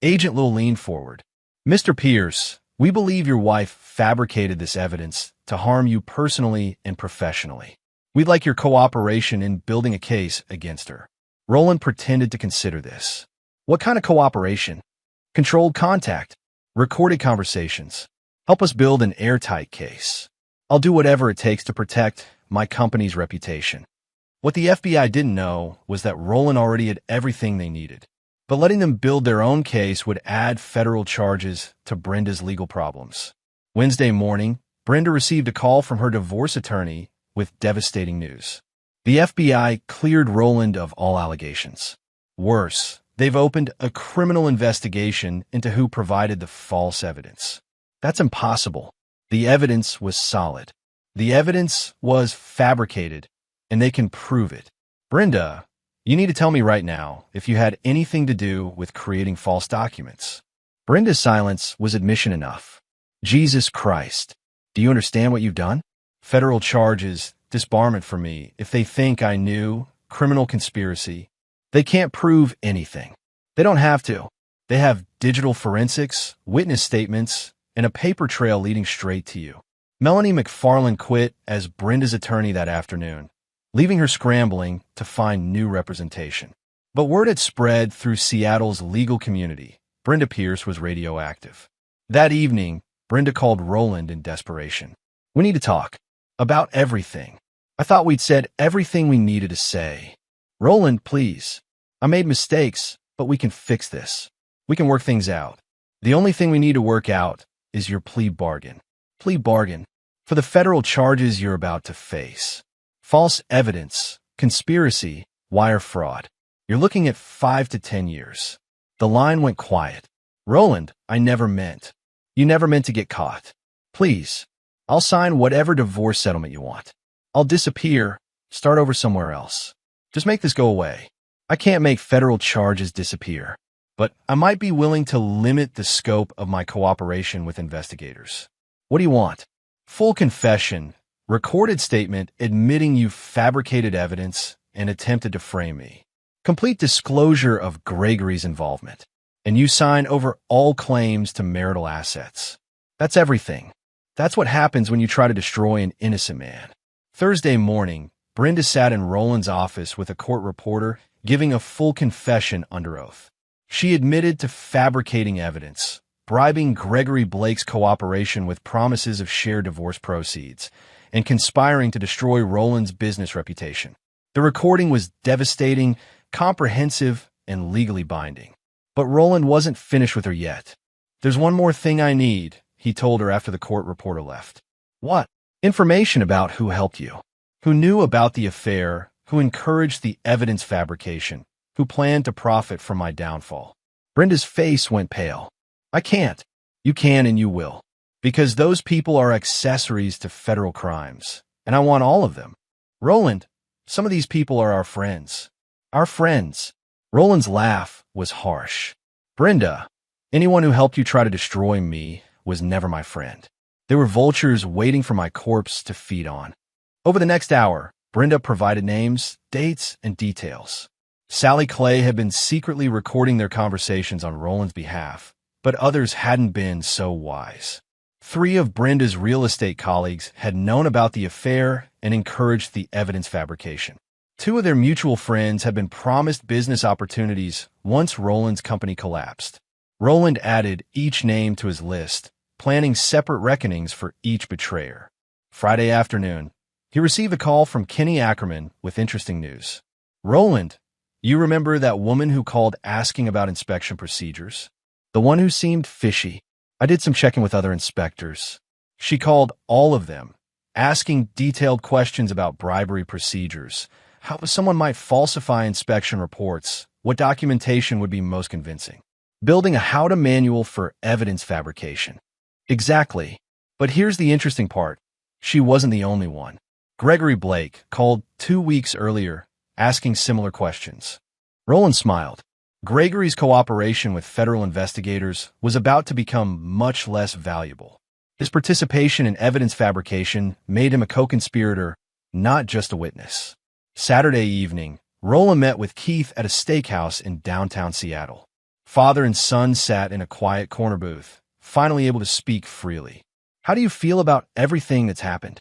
Speaker 1: Agent Little leaned forward. Mr. Pierce, we believe your wife fabricated this evidence to harm you personally and professionally. We'd like your cooperation in building a case against her. Roland pretended to consider this. What kind of cooperation? Controlled contact, recorded conversations. Help us build an airtight case. I'll do whatever it takes to protect my company's reputation. What the FBI didn't know was that Roland already had everything they needed. But letting them build their own case would add federal charges to Brenda's legal problems. Wednesday morning, Brenda received a call from her divorce attorney with devastating news. The FBI cleared Roland of all allegations. Worse, they've opened a criminal investigation into who provided the false evidence. That's impossible. The evidence was solid. The evidence was fabricated, and they can prove it. Brenda, you need to tell me right now if you had anything to do with creating false documents. Brenda's silence was admission enough. Jesus Christ, do you understand what you've done? Federal charges, disbarment for me, if they think I knew, criminal conspiracy. They can't prove anything. They don't have to. They have digital forensics, witness statements, and a paper trail leading straight to you. Melanie McFarland quit as Brenda's attorney that afternoon, leaving her scrambling to find new representation. But word had spread through Seattle's legal community. Brenda Pierce was radioactive. That evening, Brenda called Roland in desperation. "We need to talk. About everything. I thought we'd said everything we needed to say. Roland, please. I made mistakes, but we can fix this. We can work things out. The only thing we need to work out is your plea bargain. Plea bargain for the federal charges you're about to face. False evidence, conspiracy, wire fraud. You're looking at 5 to 10 years. The line went quiet. Roland, I never meant. You never meant to get caught. Please, I'll sign whatever divorce settlement you want. I'll disappear, start over somewhere else. Just make this go away. I can't make federal charges disappear, but I might be willing to limit the scope of my cooperation with investigators. What do you want? Full confession, recorded statement admitting you fabricated evidence and attempted to frame me. Complete disclosure of Gregory's involvement, and you sign over all claims to marital assets. That's everything. That's what happens when you try to destroy an innocent man." Thursday morning, Brenda sat in Roland's office with a court reporter giving a full confession under oath. She admitted to fabricating evidence, bribing Gregory Blake's cooperation with promises of shared divorce proceeds, and conspiring to destroy Roland's business reputation. The recording was devastating, comprehensive, and legally binding. But Roland wasn't finished with her yet. "There's one more thing I need," he told her after the court reporter left. "What?" "Information about who helped you, who knew about the affair, who encouraged the evidence fabrication, who planned to profit from my downfall." Brenda's face went pale. "I can't." "You can and you will. Because those people are accessories to federal crimes, and I want all of them. Roland, some of these people are our friends. Our friends." Roland's laugh was harsh. "Brenda, anyone who helped you try to destroy me was never my friend. They were vultures waiting for my corpse to feed on." Over the next hour, Brenda provided names, dates, and details. Sally Clay had been secretly recording their conversations on Roland's behalf, but others hadn't been so wise. 3 of Brenda's real estate colleagues had known about the affair and encouraged the evidence fabrication. 2 of their mutual friends had been promised business opportunities once Roland's company collapsed. Roland added each name to his list, planning separate reckonings for each betrayer. Friday afternoon, he received a call from Kenny Ackerman with interesting news. "Roland, you remember that woman who called asking about inspection procedures? The one who seemed fishy? I did some checking with other inspectors. She called all of them, asking detailed questions about bribery procedures, how someone might falsify inspection reports, what documentation would be most convincing. Building a how-to manual for evidence fabrication." Exactly. But here's the interesting part. She wasn't the only one. Gregory Blake called 2 weeks earlier, asking similar questions. Roland smiled. Gregory's cooperation with federal investigators was about to become much less valuable. His participation in evidence fabrication made him a co-conspirator, not just a witness. Saturday evening, Roland met with Keith at a steakhouse in downtown Seattle. Father and son sat in a quiet corner booth, finally able to speak freely. "How do you feel about everything that's happened?"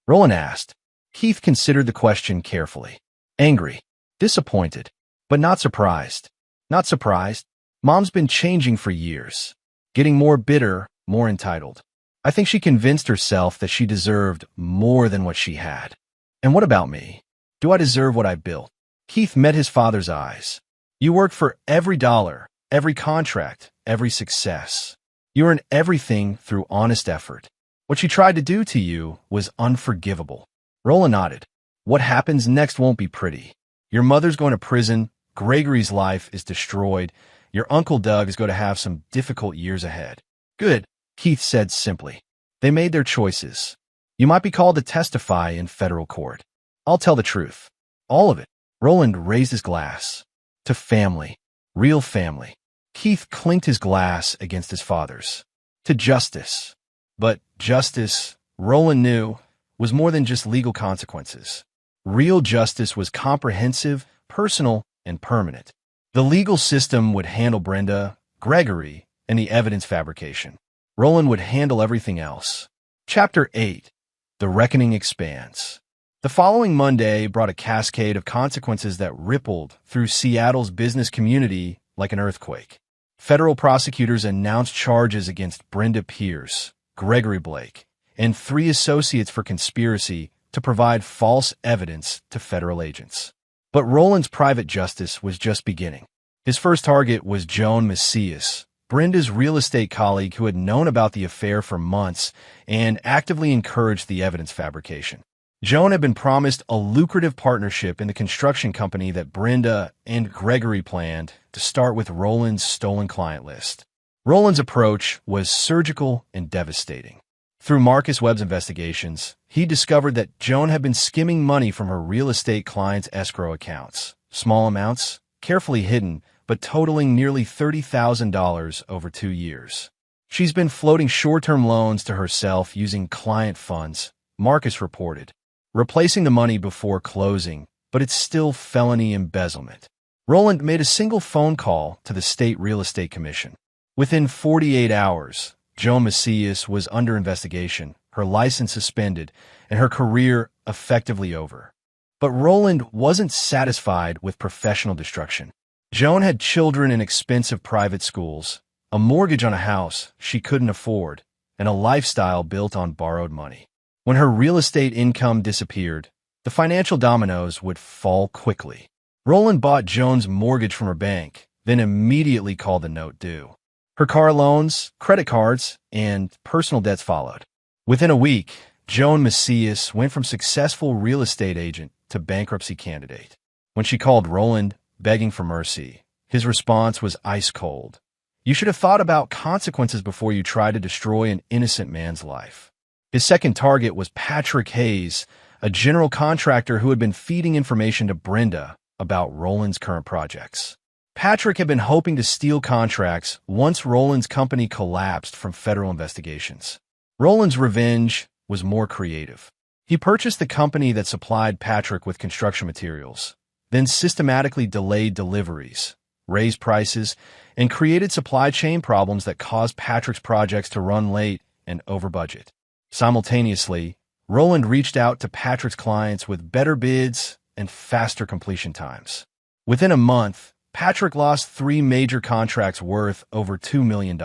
Speaker 1: Roland asked. Keith considered the question carefully. "Angry, disappointed, but not surprised. Not surprised. Mom's been changing for years, getting more bitter, more entitled. I think she convinced herself that she deserved more than what she had. And what about me? Do I deserve what I built?" Keith met his father's eyes. "You worked for every dollar, every contract, every success. You earned everything through honest effort. What she tried to do to you was unforgivable." Roland nodded. "What happens next won't be pretty. Your mother's going to prison, Gregory's life is destroyed, your Uncle Doug is going to have some difficult years ahead." "Good," Keith said simply. "They made their choices. You might be called to testify in federal court. I'll tell the truth. All of it." Roland raised his glass. "To family. Real family." Keith clinked his glass against his father's. "To justice." But justice, Roland knew, was more than just legal consequences. Real justice was comprehensive, personal, and permanent. The legal system would handle Brenda, Gregory, and the evidence fabrication. Roland would handle everything else. Chapter 8. The Reckoning Expands. The following Monday brought a cascade of consequences that rippled through Seattle's business community like an earthquake. Federal prosecutors announced charges against Brenda Pierce, Gregory Blake, and 3 associates for conspiracy to provide false evidence to federal agents. But Roland's private justice was just beginning. His first target was Joan Macias, Brenda's real estate colleague who had known about the affair for months and actively encouraged the evidence fabrication. Joan had been promised a lucrative partnership in the construction company that Brenda and Gregory planned to start with Roland's stolen client list. Roland's approach was surgical and devastating. Through Marcus Webb's investigations, he discovered that Joan had been skimming money from her real estate clients' escrow accounts. Small amounts, carefully hidden, but totaling nearly $30,000 over 2 years. She's been floating short-term loans to herself using client funds, Marcus reported, replacing the money before closing, but it's still felony embezzlement. Roland made a single phone call to the State Real Estate Commission. Within 48 hours, Joan Macias was under investigation, her license suspended, and her career effectively over. But Roland wasn't satisfied with professional destruction. Joan had children in expensive private schools, a mortgage on a house she couldn't afford, and a lifestyle built on borrowed money. When her real estate income disappeared, the financial dominoes would fall quickly. Roland bought Joan's mortgage from her bank, then immediately called the note due. Her car loans, credit cards, and personal debts followed. Within a week, Joan Macias went from successful real estate agent to bankruptcy candidate. When she called Roland, begging for mercy, his response was ice cold. You should have thought about consequences before you tried to destroy an innocent man's life. His second target was Patrick Hayes, a general contractor who had been feeding information to Brenda about Roland's current projects. Patrick had been hoping to steal contracts once Roland's company collapsed from federal investigations. Roland's revenge was more creative. He purchased the company that supplied Patrick with construction materials, then systematically delayed deliveries, raised prices, and created supply chain problems that caused Patrick's projects to run late and over budget. Simultaneously, Roland reached out to Patrick's clients with better bids and faster completion times. Within a month, Patrick lost 3 major contracts worth over $2 million.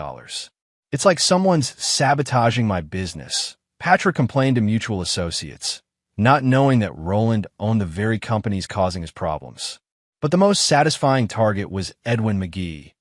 Speaker 1: It's like someone's sabotaging my business, Patrick complained to mutual associates, not knowing that Roland owned the very companies causing his problems. But the most satisfying target was Edwin McGee,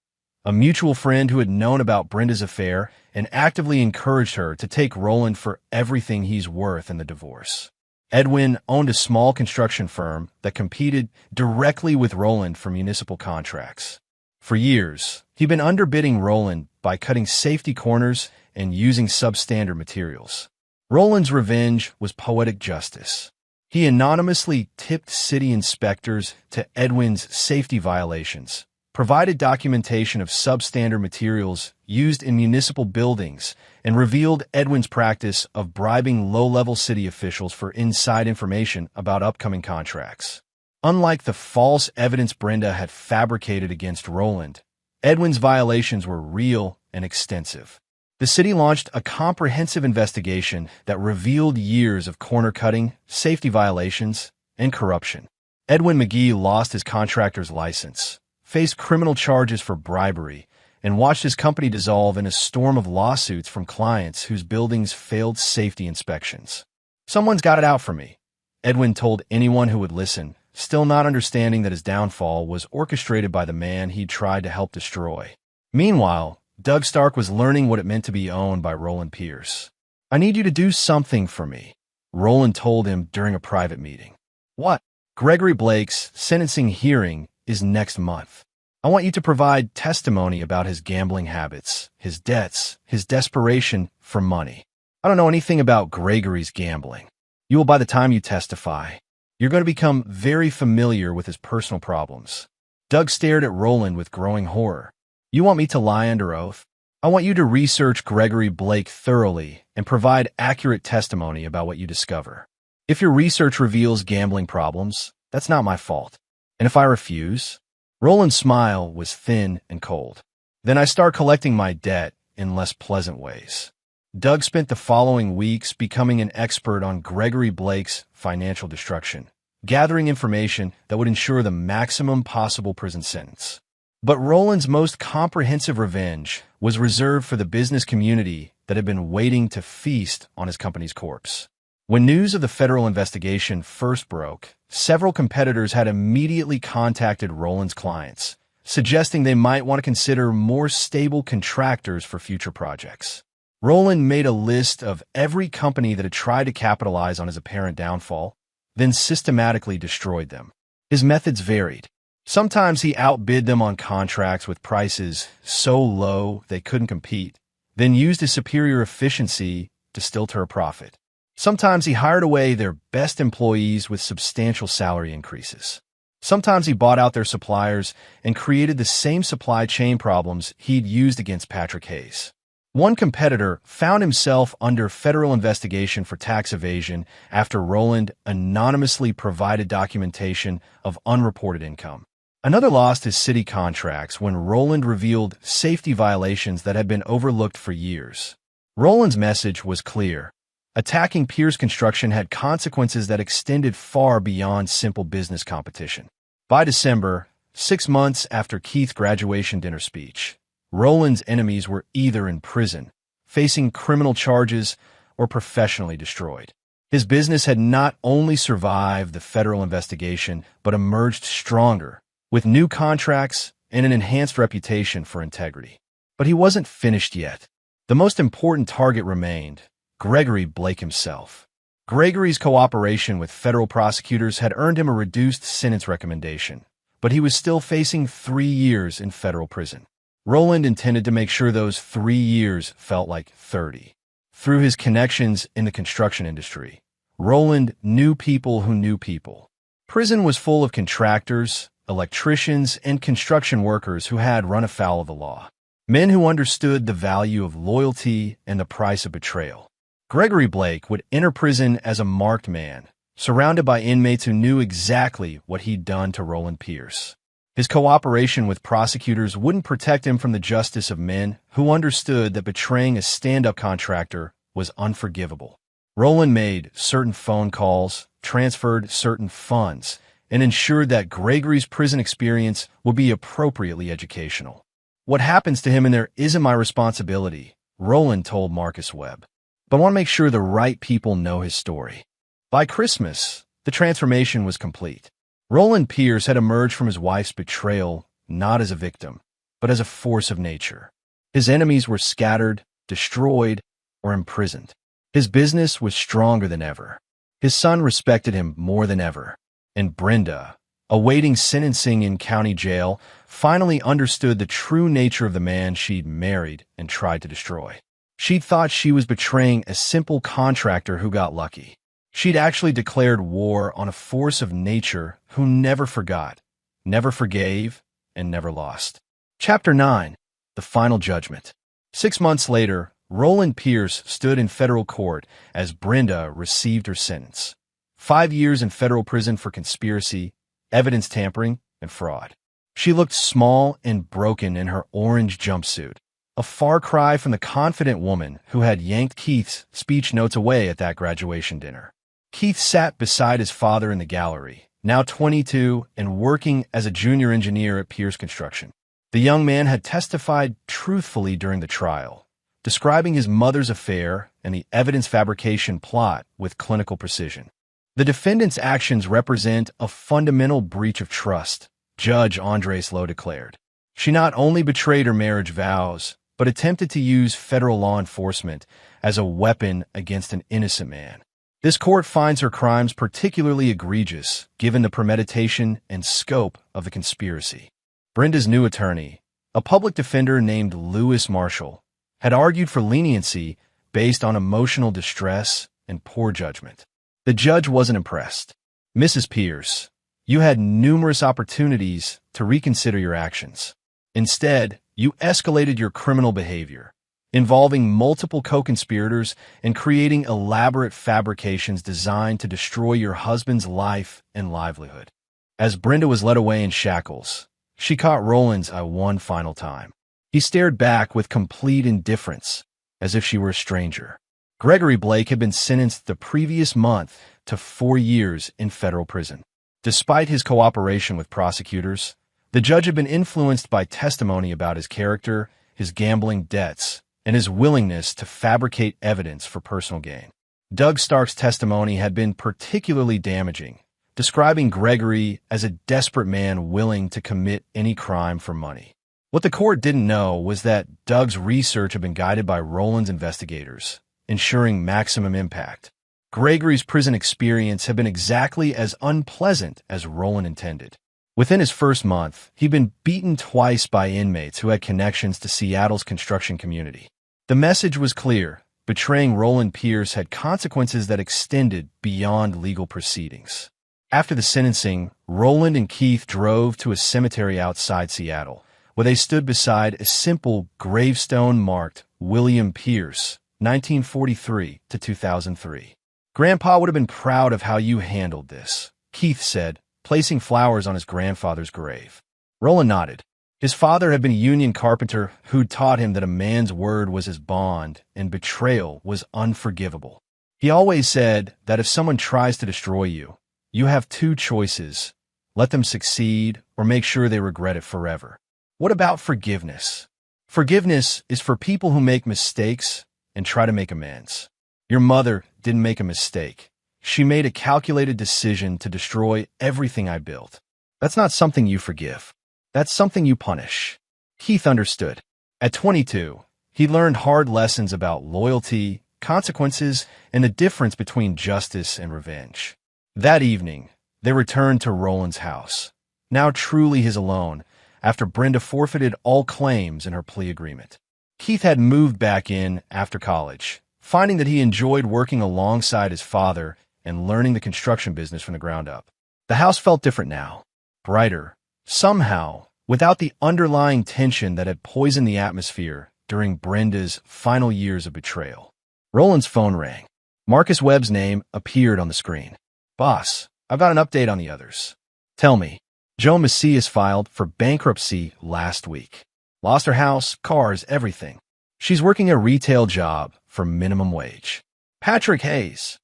Speaker 1: a mutual friend who had known about Brenda's affair and actively encouraged her to take Roland for everything he's worth in the divorce. Edwin owned a small construction firm that competed directly with Roland for municipal contracts. For years, he'd been underbidding Roland by cutting safety corners and using substandard materials. Roland's revenge was poetic justice. He anonymously tipped city inspectors to Edwin's safety violations, provided documentation of substandard materials used in municipal buildings, and revealed Edwin's practice of bribing low-level city officials for inside information about upcoming contracts. Unlike the false evidence Brenda had fabricated against Roland, Edwin's violations were real and extensive. The city launched a comprehensive investigation that revealed years of corner-cutting, safety violations, and corruption. Edwin McGee lost his contractor's license, faced criminal charges for bribery, and watched his company dissolve in a storm of lawsuits from clients whose buildings failed safety inspections. Someone's got it out for me, Edwin told anyone who would listen, still not understanding that his downfall was orchestrated by the man he'd tried to help destroy. Meanwhile, Doug Stark was learning what it meant to be owned by Roland Pierce. I need you to do something for me, Roland told him during a private meeting. What? Gregory Blake's sentencing hearing is next month. I want you to provide testimony about his gambling habits, his debts, his desperation for money. I don't know anything about Gregory's gambling. You will, by the time you testify, you're going to become very familiar with his personal problems. Doug stared at Roland with growing horror. You want me to lie under oath? I want you to research Gregory Blake thoroughly and provide accurate testimony about what you discover. If your research reveals gambling problems, that's not my fault. And if I refuse? Roland's smile was thin and cold. Then I start collecting my debt in less pleasant ways. Doug spent the following weeks becoming an expert on Gregory Blake's financial destruction, gathering information that would ensure the maximum possible prison sentence. But Roland's most comprehensive revenge was reserved for the business community that had been waiting to feast on his company's corpse. When news of the federal investigation first broke, several competitors had immediately contacted Roland's clients, suggesting they might want to consider more stable contractors for future projects. Roland made a list of every company that had tried to capitalize on his apparent downfall, then systematically destroyed them. His methods varied. Sometimes he outbid them on contracts with prices so low they couldn't compete, then used his superior efficiency to stilter a profit. Sometimes he hired away their best employees with substantial salary increases. Sometimes he bought out their suppliers and created the same supply chain problems he'd used against Patrick Hayes. One competitor found himself under federal investigation for tax evasion after Roland anonymously provided documentation of unreported income. Another lost his city contracts when Roland revealed safety violations that had been overlooked for years. Roland's message was clear. Attacking Pierce Construction had consequences that extended far beyond simple business competition. By December, 6 months after Keith's graduation dinner speech, Roland's enemies were either in prison, facing criminal charges, or professionally destroyed. His business had not only survived the federal investigation, but emerged stronger, with new contracts and an enhanced reputation for integrity. But he wasn't finished yet. The most important target remained: Gregory Blake himself. Gregory's cooperation with federal prosecutors had earned him a reduced sentence recommendation, but he was still facing 3 years in federal prison. Roland intended to make sure those 3 years felt like 30. Through his connections in the construction industry, Roland knew people who knew people. Prison was full of contractors, electricians, and construction workers who had run afoul of the law. Men who understood the value of loyalty and the price of betrayal. Gregory Blake would enter prison as a marked man, surrounded by inmates who knew exactly what he'd done to Roland Pierce. His cooperation with prosecutors wouldn't protect him from the justice of men who understood that betraying a stand-up contractor was unforgivable. Roland made certain phone calls, transferred certain funds, and ensured that Gregory's prison experience would be appropriately educational. "What happens to him in there isn't my responsibility," Roland told Marcus Webb. "But I want to make sure the right people know his story." By Christmas, the transformation was complete. Roland Pierce had emerged from his wife's betrayal not as a victim, but as a force of nature. His enemies were scattered, destroyed, or imprisoned. His business was stronger than ever. His son respected him more than ever. And Brenda, awaiting sentencing in county jail, finally understood the true nature of the man she'd married and tried to destroy. She'd thought she was betraying a simple contractor who got lucky. She'd actually declared war on a force of nature who never forgot, never forgave, and never lost. Chapter 9. The Final Judgment. 6 months later, Roland Pierce stood in federal court as Brenda received her sentence. 5 years in federal prison for conspiracy, evidence tampering, and fraud. She looked small and broken in her orange jumpsuit, a far cry from the confident woman who had yanked Keith's speech notes away at that graduation dinner. Keith sat beside his father in the gallery, now 22 and working as a junior engineer at Pierce Construction. The young man had testified truthfully during the trial, describing his mother's affair and the evidence fabrication plot with clinical precision. The defendant's actions represent a fundamental breach of trust, Judge Andres Lowe declared. She not only betrayed her marriage vows, but attempted to use federal law enforcement as a weapon against an innocent man. This court finds her crimes particularly egregious, given the premeditation and scope of the conspiracy. Brenda's new attorney, a public defender named Lewis Marshall, had argued for leniency based on emotional distress and poor judgment. The judge wasn't impressed. "Mrs. Pierce, you had numerous opportunities to reconsider your actions. Instead, you escalated your criminal behavior, involving multiple co-conspirators and creating elaborate fabrications designed to destroy your husband's life and livelihood." As Brenda was led away in shackles, she caught Roland's eye one final time. He stared back with complete indifference, as if she were a stranger. Gregory Blake had been sentenced the previous month to 4 years in federal prison. Despite his cooperation with prosecutors, the judge had been influenced by testimony about his character, his gambling debts, and his willingness to fabricate evidence for personal gain. Doug Stark's testimony had been particularly damaging, describing Gregory as a desperate man willing to commit any crime for money. What the court didn't know was that Doug's research had been guided by Roland's investigators, ensuring maximum impact. Gregory's prison experience had been exactly as unpleasant as Roland intended. Within his first month, he'd been beaten twice by inmates who had connections to Seattle's construction community. The message was clear: betraying Roland Pierce had consequences that extended beyond legal proceedings. After the sentencing, Roland and Keith drove to a cemetery outside Seattle, where they stood beside a simple gravestone marked William Pierce, 1943 to 2003. "Grandpa would have been proud of how you handled this," Keith said, placing flowers on his grandfather's grave. Roland nodded. His father had been a union carpenter who'd taught him that a man's word was his bond and betrayal was unforgivable. He always said that if someone tries to destroy you, you have two choices: let them succeed or make sure they regret it forever. What about forgiveness? Forgiveness is for people who make mistakes and try to make amends. Your mother didn't make a mistake. She made a calculated decision to destroy everything I built. That's not something you forgive. That's something you punish. Keith understood. At 22, he learned hard lessons about loyalty, consequences, and the difference between justice and revenge. That evening, they returned to Roland's house, now truly his alone, after Brenda forfeited all claims in her plea agreement. Keith had moved back in after college, finding that he enjoyed working alongside his father and learning the construction business from the ground up. The house felt different now, brighter, somehow, without the underlying tension that had poisoned the atmosphere during Brenda's final years of betrayal. Roland's phone rang. Marcus Webb's name appeared on the screen. "Boss, I've got an update on the others." "Tell me." "Joan Macias filed for bankruptcy last week. Lost her house, cars, everything. She's working a retail job for minimum wage. Patrick Hayes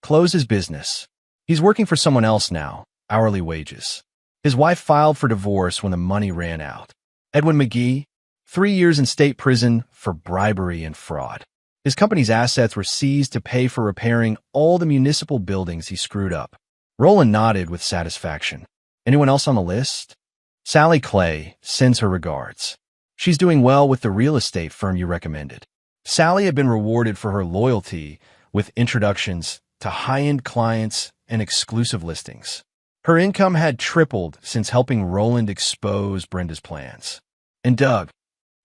Speaker 1: closed his business. He's working for someone else now, hourly wages. His wife filed for divorce when the money ran out. Edwin McGee, 3 years in state prison for bribery and fraud. His company's assets were seized to pay for repairing all the municipal buildings he screwed up." Roland nodded with satisfaction. "Anyone else on the list?" "Sally Clay sends her regards. She's doing well with the real estate firm you recommended." Sally had been rewarded for her loyalty with introductions to high-end clients and exclusive listings. Her income had tripled since helping Roland expose Brenda's plans. "And Doug,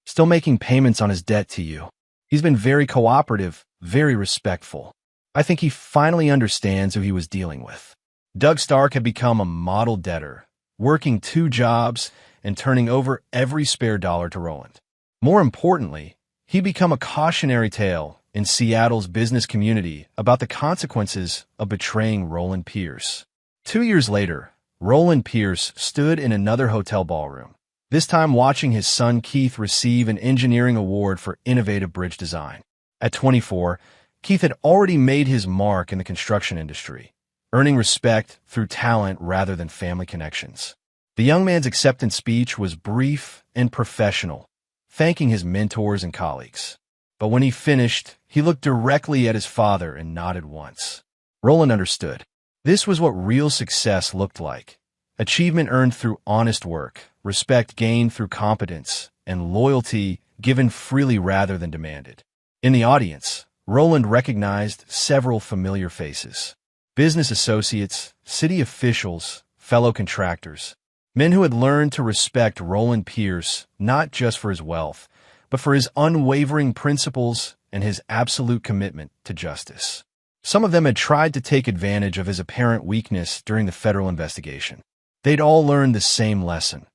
Speaker 1: still making payments on his debt to you. He's been very cooperative, very respectful. I think he finally understands who he was dealing with." Doug Stark had become a model debtor, working 2 jobs and turning over every spare dollar to Roland. More importantly, he'd become a cautionary tale in Seattle's business community about the consequences of betraying Roland Pierce. 2 years later, Roland Pierce stood in another hotel ballroom, this time watching his son Keith receive an engineering award for innovative bridge design. At 24, Keith had already made his mark in the construction industry, earning respect through talent rather than family connections. The young man's acceptance speech was brief and professional, thanking his mentors and colleagues. But when he finished, he looked directly at his father and nodded once. Roland understood. This was what real success looked like: achievement earned through honest work, respect gained through competence, and loyalty given freely rather than demanded. In the audience, Roland recognized several familiar faces: business associates, city officials, fellow contractors, men who had learned to respect Roland Pierce not just for his wealth, but for his unwavering principles and his absolute commitment to justice. Some of them had tried to take advantage of his apparent weakness during the federal investigation. They'd all learned the same lesson: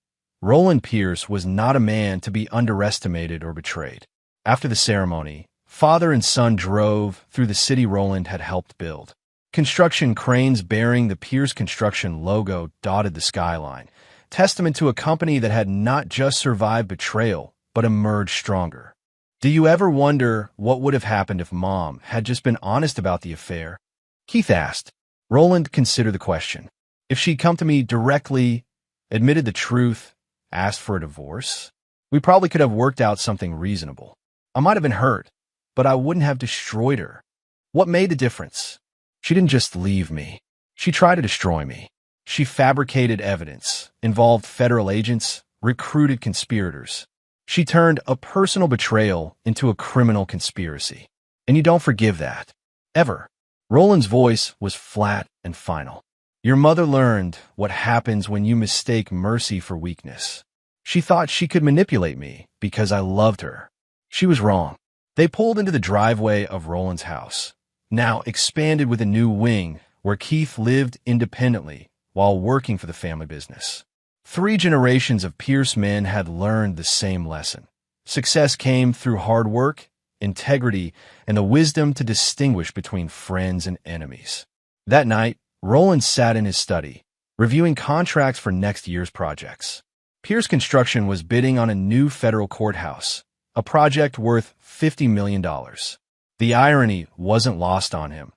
Speaker 1: Roland Pierce was not a man to be underestimated or betrayed. After the ceremony, father and son drove through the city Roland had helped build. Construction cranes bearing the Pierce Construction logo dotted the skyline, testament to a company that had not just survived betrayal, but emerged stronger. Do you ever wonder what would have happened if Mom had just been honest about the affair? Keith asked. Roland considered the question. If she'd come to me directly, admitted the truth, asked for a divorce, we probably could have worked out something reasonable. I might have been hurt, but I wouldn't have destroyed her. What made the difference? She didn't just leave me. She tried to destroy me. She fabricated evidence, involved federal agents, recruited conspirators. She turned a personal betrayal into a criminal conspiracy. And you don't forgive that. Ever. Roland's voice was flat and final. Your mother learned what happens when you mistake mercy for weakness. She thought she could manipulate me because I loved her. She was wrong. They pulled into the driveway of Roland's house, now expanded with a new wing where Keith lived independently while working for the family business. 3 generations of Pierce men had learned the same lesson. Success came through hard work, integrity, and the wisdom to distinguish between friends and enemies. That night, Roland sat in his study, reviewing contracts for next year's projects. Pierce Construction was bidding on a new federal courthouse, a project worth $50 million. The irony wasn't lost on him.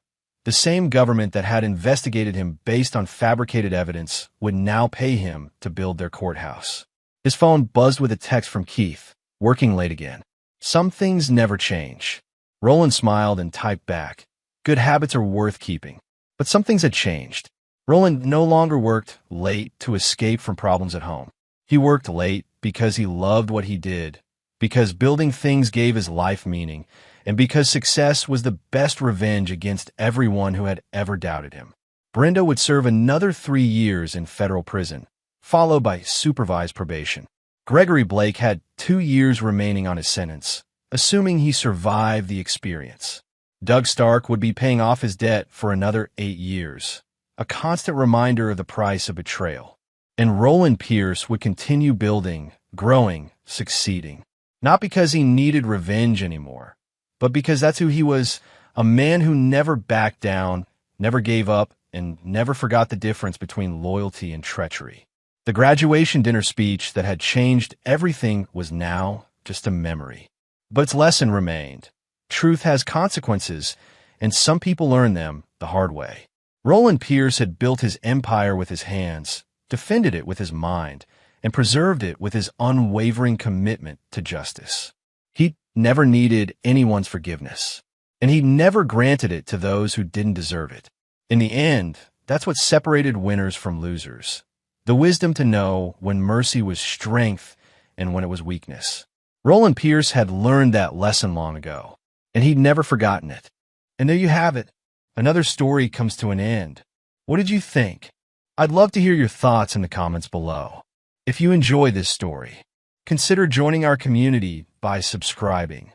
Speaker 1: The same government that had investigated him based on fabricated evidence would now pay him to build their courthouse. His phone buzzed with a text from Keith, working late again. Some things never change. Roland smiled and typed back. Good habits are worth keeping. But some things had changed. Roland no longer worked late to escape from problems at home. He worked late because he loved what he did, because building things gave his life meaning, and because success was the best revenge against everyone who had ever doubted him. Brenda would serve another 3 years in federal prison, followed by supervised probation. Gregory Blake had 2 years remaining on his sentence, assuming he survived the experience. Doug Stark would be paying off his debt for another 8 years, a constant reminder of the price of betrayal. And Roland Pierce would continue building, growing, succeeding. Not because he needed revenge anymore, but because that's who he was, a man who never backed down, never gave up, and never forgot the difference between loyalty and treachery. The graduation dinner speech that had changed everything was now just a memory. But its lesson remained. Truth has consequences, and some people learn them the hard way. Roland Pierce had built his empire with his hands, defended it with his mind, and preserved it with his unwavering commitment to justice. He never needed anyone's forgiveness, and he never granted it to those who didn't deserve it. In the end, that's what separated winners from losers. The wisdom to know when mercy was strength and when it was weakness. Roland Pierce had learned that lesson long ago, and he'd never forgotten it. And there you have it. Another story comes to an end. What did you think? I'd love to hear your thoughts in the comments below. If you enjoyed this story, consider joining our community by subscribing.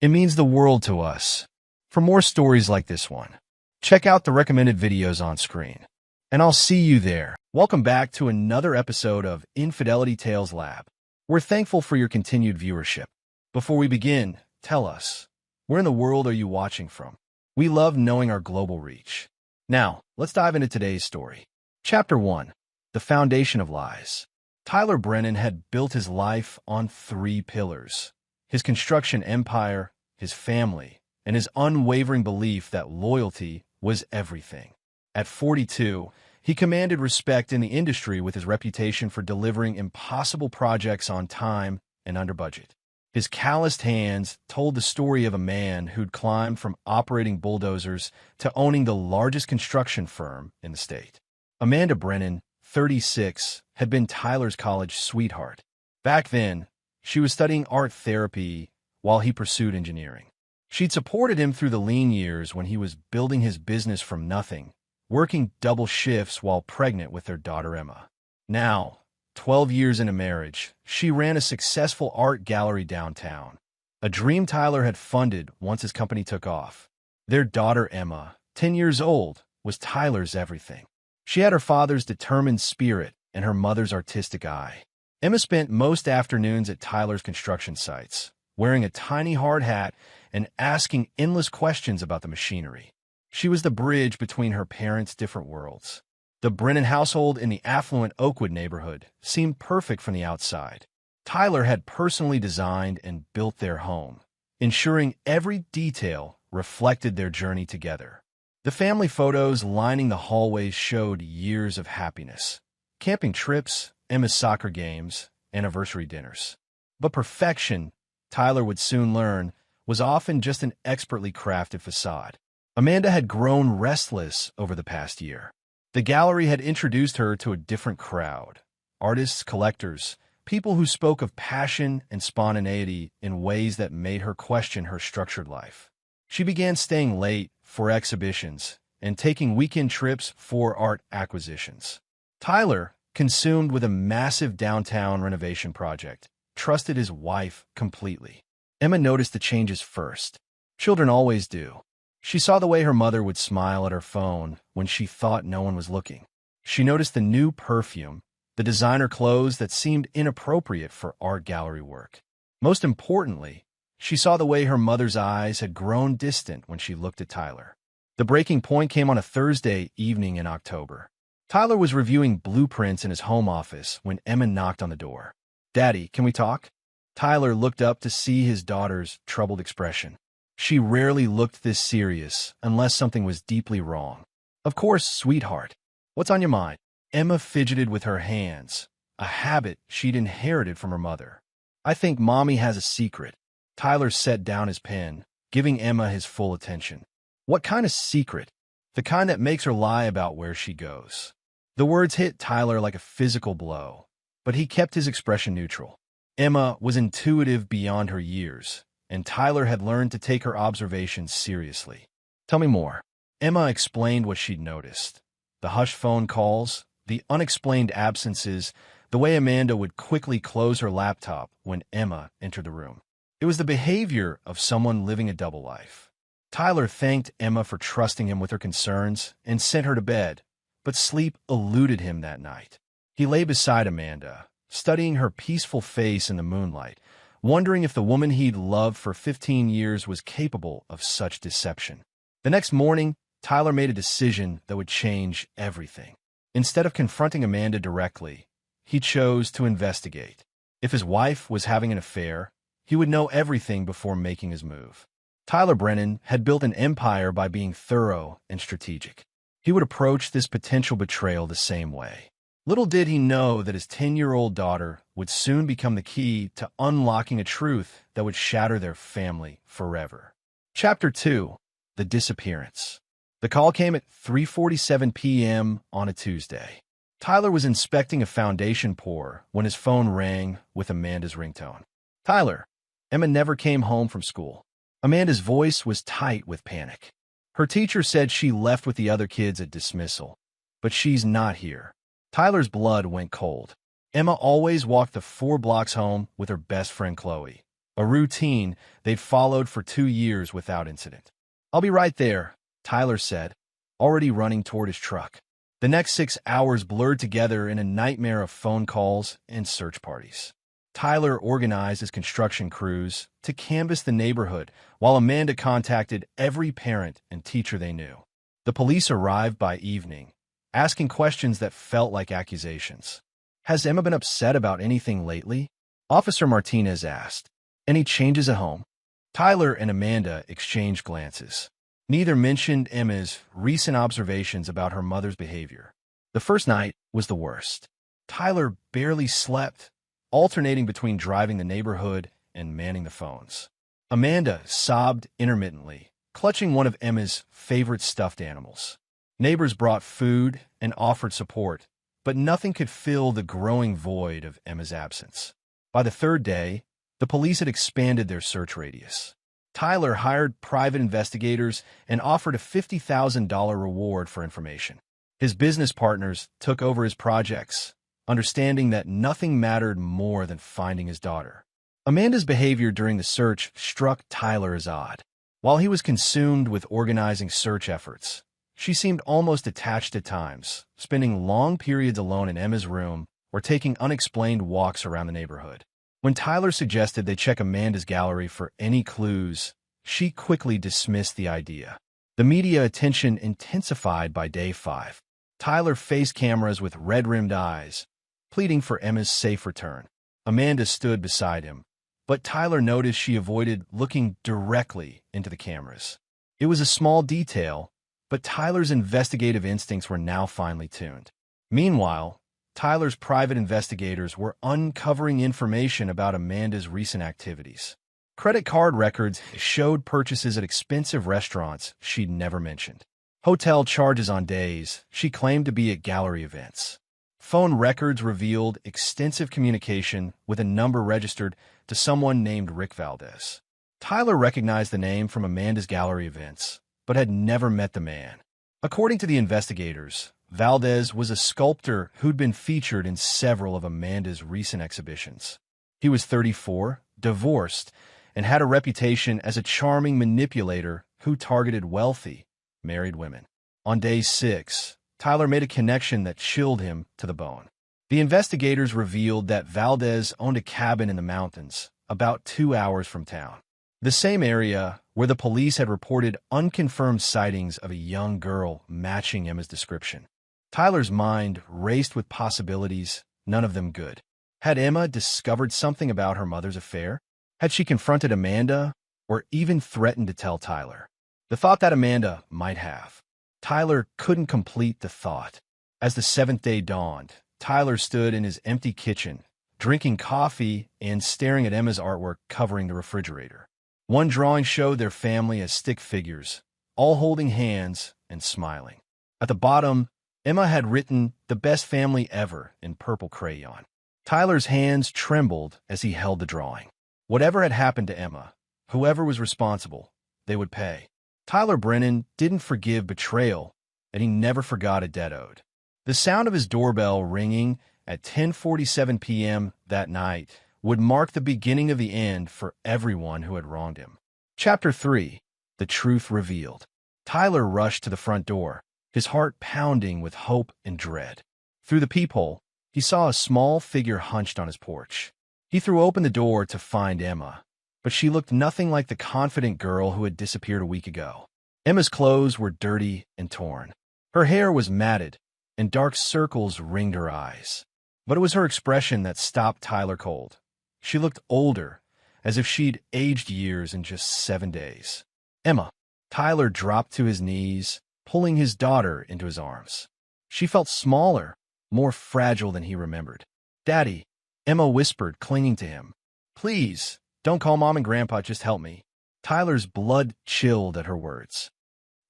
Speaker 1: It means the world to us. For more stories like this one, check out the recommended videos on screen. And I'll see you there. Welcome back to another episode of Infidelity Tales Lab. We're thankful for your continued viewership. Before we begin, tell us, where in the world are you watching from? We love knowing our global reach. Now, let's dive into today's story. Chapter 1. The Foundation of Lies. Tyler Brennan had built his life on 3 pillars: his construction empire, his family, and his unwavering belief that loyalty was everything. At 42, he commanded respect in the industry with his reputation for delivering impossible projects on time and under budget. His calloused hands told the story of a man who'd climbed from operating bulldozers to owning the largest construction firm in the state. Amanda Brennan, 36, had been Tyler's college sweetheart. Back then, she was studying art therapy while he pursued engineering. She'd supported him through the lean years when he was building his business from nothing, working double shifts while pregnant with their daughter Emma. Now, 12 years into marriage, she ran a successful art gallery downtown, a dream Tyler had funded once his company took off. Their daughter Emma, 10 years old, was Tyler's everything. She had her father's determined spirit and her mother's artistic eye. Emma spent most afternoons at Tyler's construction sites, wearing a tiny hard hat and asking endless questions about the machinery. She was the bridge between her parents' different worlds. The Brennan household in the affluent Oakwood neighborhood seemed perfect from the outside. Tyler had personally designed and built their home, ensuring every detail reflected their journey together. The family photos lining the hallways showed years of happiness. Camping trips, Emma's soccer games, anniversary dinners. But perfection, Tyler would soon learn, was often just an expertly crafted facade. Amanda had grown restless over the past year. The gallery had introduced her to a different crowd. Artists, collectors, people who spoke of passion and spontaneity in ways that made her question her structured life. She began staying late for exhibitions and taking weekend trips for art acquisitions. Tyler, consumed with a massive downtown renovation project, trusted his wife completely. Emma noticed the changes first. Children always do. She saw the way her mother would smile at her phone when she thought no one was looking. She noticed the new perfume, the designer clothes that seemed inappropriate for art gallery work. Most importantly, she saw the way her mother's eyes had grown distant when she looked at Tyler. The breaking point came on a Thursday evening in October. Tyler was reviewing blueprints in his home office when Emma knocked on the door. "Daddy, can we talk?" Tyler looked up to see his daughter's troubled expression. She rarely looked this serious unless something was deeply wrong. "Of course, sweetheart. What's on your mind?" Emma fidgeted with her hands, a habit she'd inherited from her mother. "I think Mommy has a secret." Tyler set down his pen, giving Emma his full attention. "What kind of secret?" "The kind that makes her lie about where she goes." The words hit Tyler like a physical blow, but he kept his expression neutral. Emma was intuitive beyond her years, and Tyler had learned to take her observations seriously. "Tell me more." Emma explained what she'd noticed. The hushed phone calls, the unexplained absences, the way Amanda would quickly close her laptop when Emma entered the room. It was the behavior of someone living a double life. Tyler thanked Emma for trusting him with her concerns and sent her to bed, but sleep eluded him that night. He lay beside Amanda, studying her peaceful face in the moonlight, wondering if the woman he'd loved for 15 years was capable of such deception. The next morning, Tyler made a decision that would change everything. Instead of confronting Amanda directly, he chose to investigate. If his wife was having an affair, he would know everything before making his move. Tyler Brennan had built an empire by being thorough and strategic. He would approach this potential betrayal the same way. Little did he know that his 10-year-old daughter would soon become the key to unlocking a truth that would shatter their family forever. Chapter 2. The Disappearance. The call came at 3:47 p.m. on a Tuesday. Tyler was inspecting a foundation pour when his phone rang with Amanda's ringtone. "Tyler, Emma never came home from school." Amanda's voice was tight with panic. Her teacher said she left with the other kids at dismissal, but she's not here. Tyler's blood went cold. Emma always walked the 4 blocks home with her best friend Chloe, a routine they'd followed for 2 years without incident. "I'll be right there," Tyler said, already running toward his truck. The next 6 hours blurred together in a nightmare of phone calls and search parties. Tyler organized his construction crews to canvass the neighborhood, while Amanda contacted every parent and teacher they knew. The police arrived by evening, asking questions that felt like accusations. "Has Emma been upset about anything lately?" Officer Martinez asked. "Any changes at home?" Tyler and Amanda exchanged glances. Neither mentioned Emma's recent observations about her mother's behavior. The first night was the worst. Tyler barely slept, alternating between driving the neighborhood and manning the phones. Amanda sobbed intermittently, clutching one of Emma's favorite stuffed animals. Neighbors brought food and offered support, but nothing could fill the growing void of Emma's absence. By the third day, the police had expanded their search radius. Tyler hired private investigators and offered a $50,000 reward for information. His business partners took over his projects, understanding that nothing mattered more than finding his daughter. Amanda's behavior during the search struck Tyler as odd. While he was consumed with organizing search efforts, she seemed almost detached at times, spending long periods alone in Emma's room or taking unexplained walks around the neighborhood. When Tyler suggested they check Amanda's gallery for any clues, she quickly dismissed the idea. The media attention intensified by day 5. Tyler faced cameras with red-rimmed eyes, pleading for Emma's safe return. Amanda stood beside him, but Tyler noticed she avoided looking directly into the cameras. It was a small detail, but Tyler's investigative instincts were now finely tuned. Meanwhile, Tyler's private investigators were uncovering information about Amanda's recent activities. Credit card records showed purchases at expensive restaurants she'd never mentioned. Hotel charges on days she claimed to be at gallery events. Phone records revealed extensive communication with a number registered to someone named Rick Valdez. Tyler recognized the name from Amanda's gallery events, but had never met the man. According to the investigators, Valdez was a sculptor who'd been featured in several of Amanda's recent exhibitions. He was 34, divorced, and had a reputation as a charming manipulator who targeted wealthy, married women. On day 6, Tyler made a connection that chilled him to the bone. The investigators revealed that Valdez owned a cabin in the mountains, about 2 hours from town. The same area where the police had reported unconfirmed sightings of a young girl matching Emma's description. Tyler's mind raced with possibilities, none of them good. Had Emma discovered something about her mother's affair? Had she confronted Amanda, or even threatened to tell Tyler? The thought that Amanda might have. Tyler couldn't complete the thought. As the 7th day dawned, Tyler stood in his empty kitchen, drinking coffee and staring at Emma's artwork covering the refrigerator. One drawing showed their family as stick figures, all holding hands and smiling. At the bottom, Emma had written, "The best family ever," in purple crayon. Tyler's hands trembled as he held the drawing. Whatever had happened to Emma, whoever was responsible, they would pay. Tyler Brennan didn't forgive betrayal, and he never forgot a debt owed. The sound of his doorbell ringing at 10:47 p.m. that night would mark the beginning of the end for everyone who had wronged him. Chapter 3. The Truth Revealed. Tyler rushed to the front door, his heart pounding with hope and dread. Through the peephole, he saw a small figure hunched on his porch. He threw open the door to find Emma, but she looked nothing like the confident girl who had disappeared a week ago. Emma's clothes were dirty and torn. Her hair was matted, and dark circles ringed her eyes. But it was her expression that stopped Tyler cold. She looked older, as if she'd aged years in just 7 days. Emma. Tyler dropped to his knees, pulling his daughter into his arms. She felt smaller, more fragile than he remembered. "Daddy," Emma whispered, clinging to him. "Please, don't call Mom and Grandpa, just help me." Tyler's blood chilled at her words.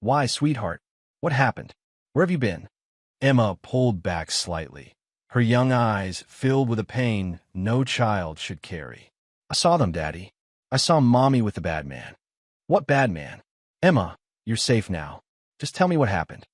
Speaker 1: "Why, sweetheart? What happened? Where have you been?" Emma pulled back slightly, her young eyes filled with a pain no child should carry. "I saw them, Daddy. I saw Mommy with the bad man." "What bad man?" "Emma, you're safe now. Just tell me what happened."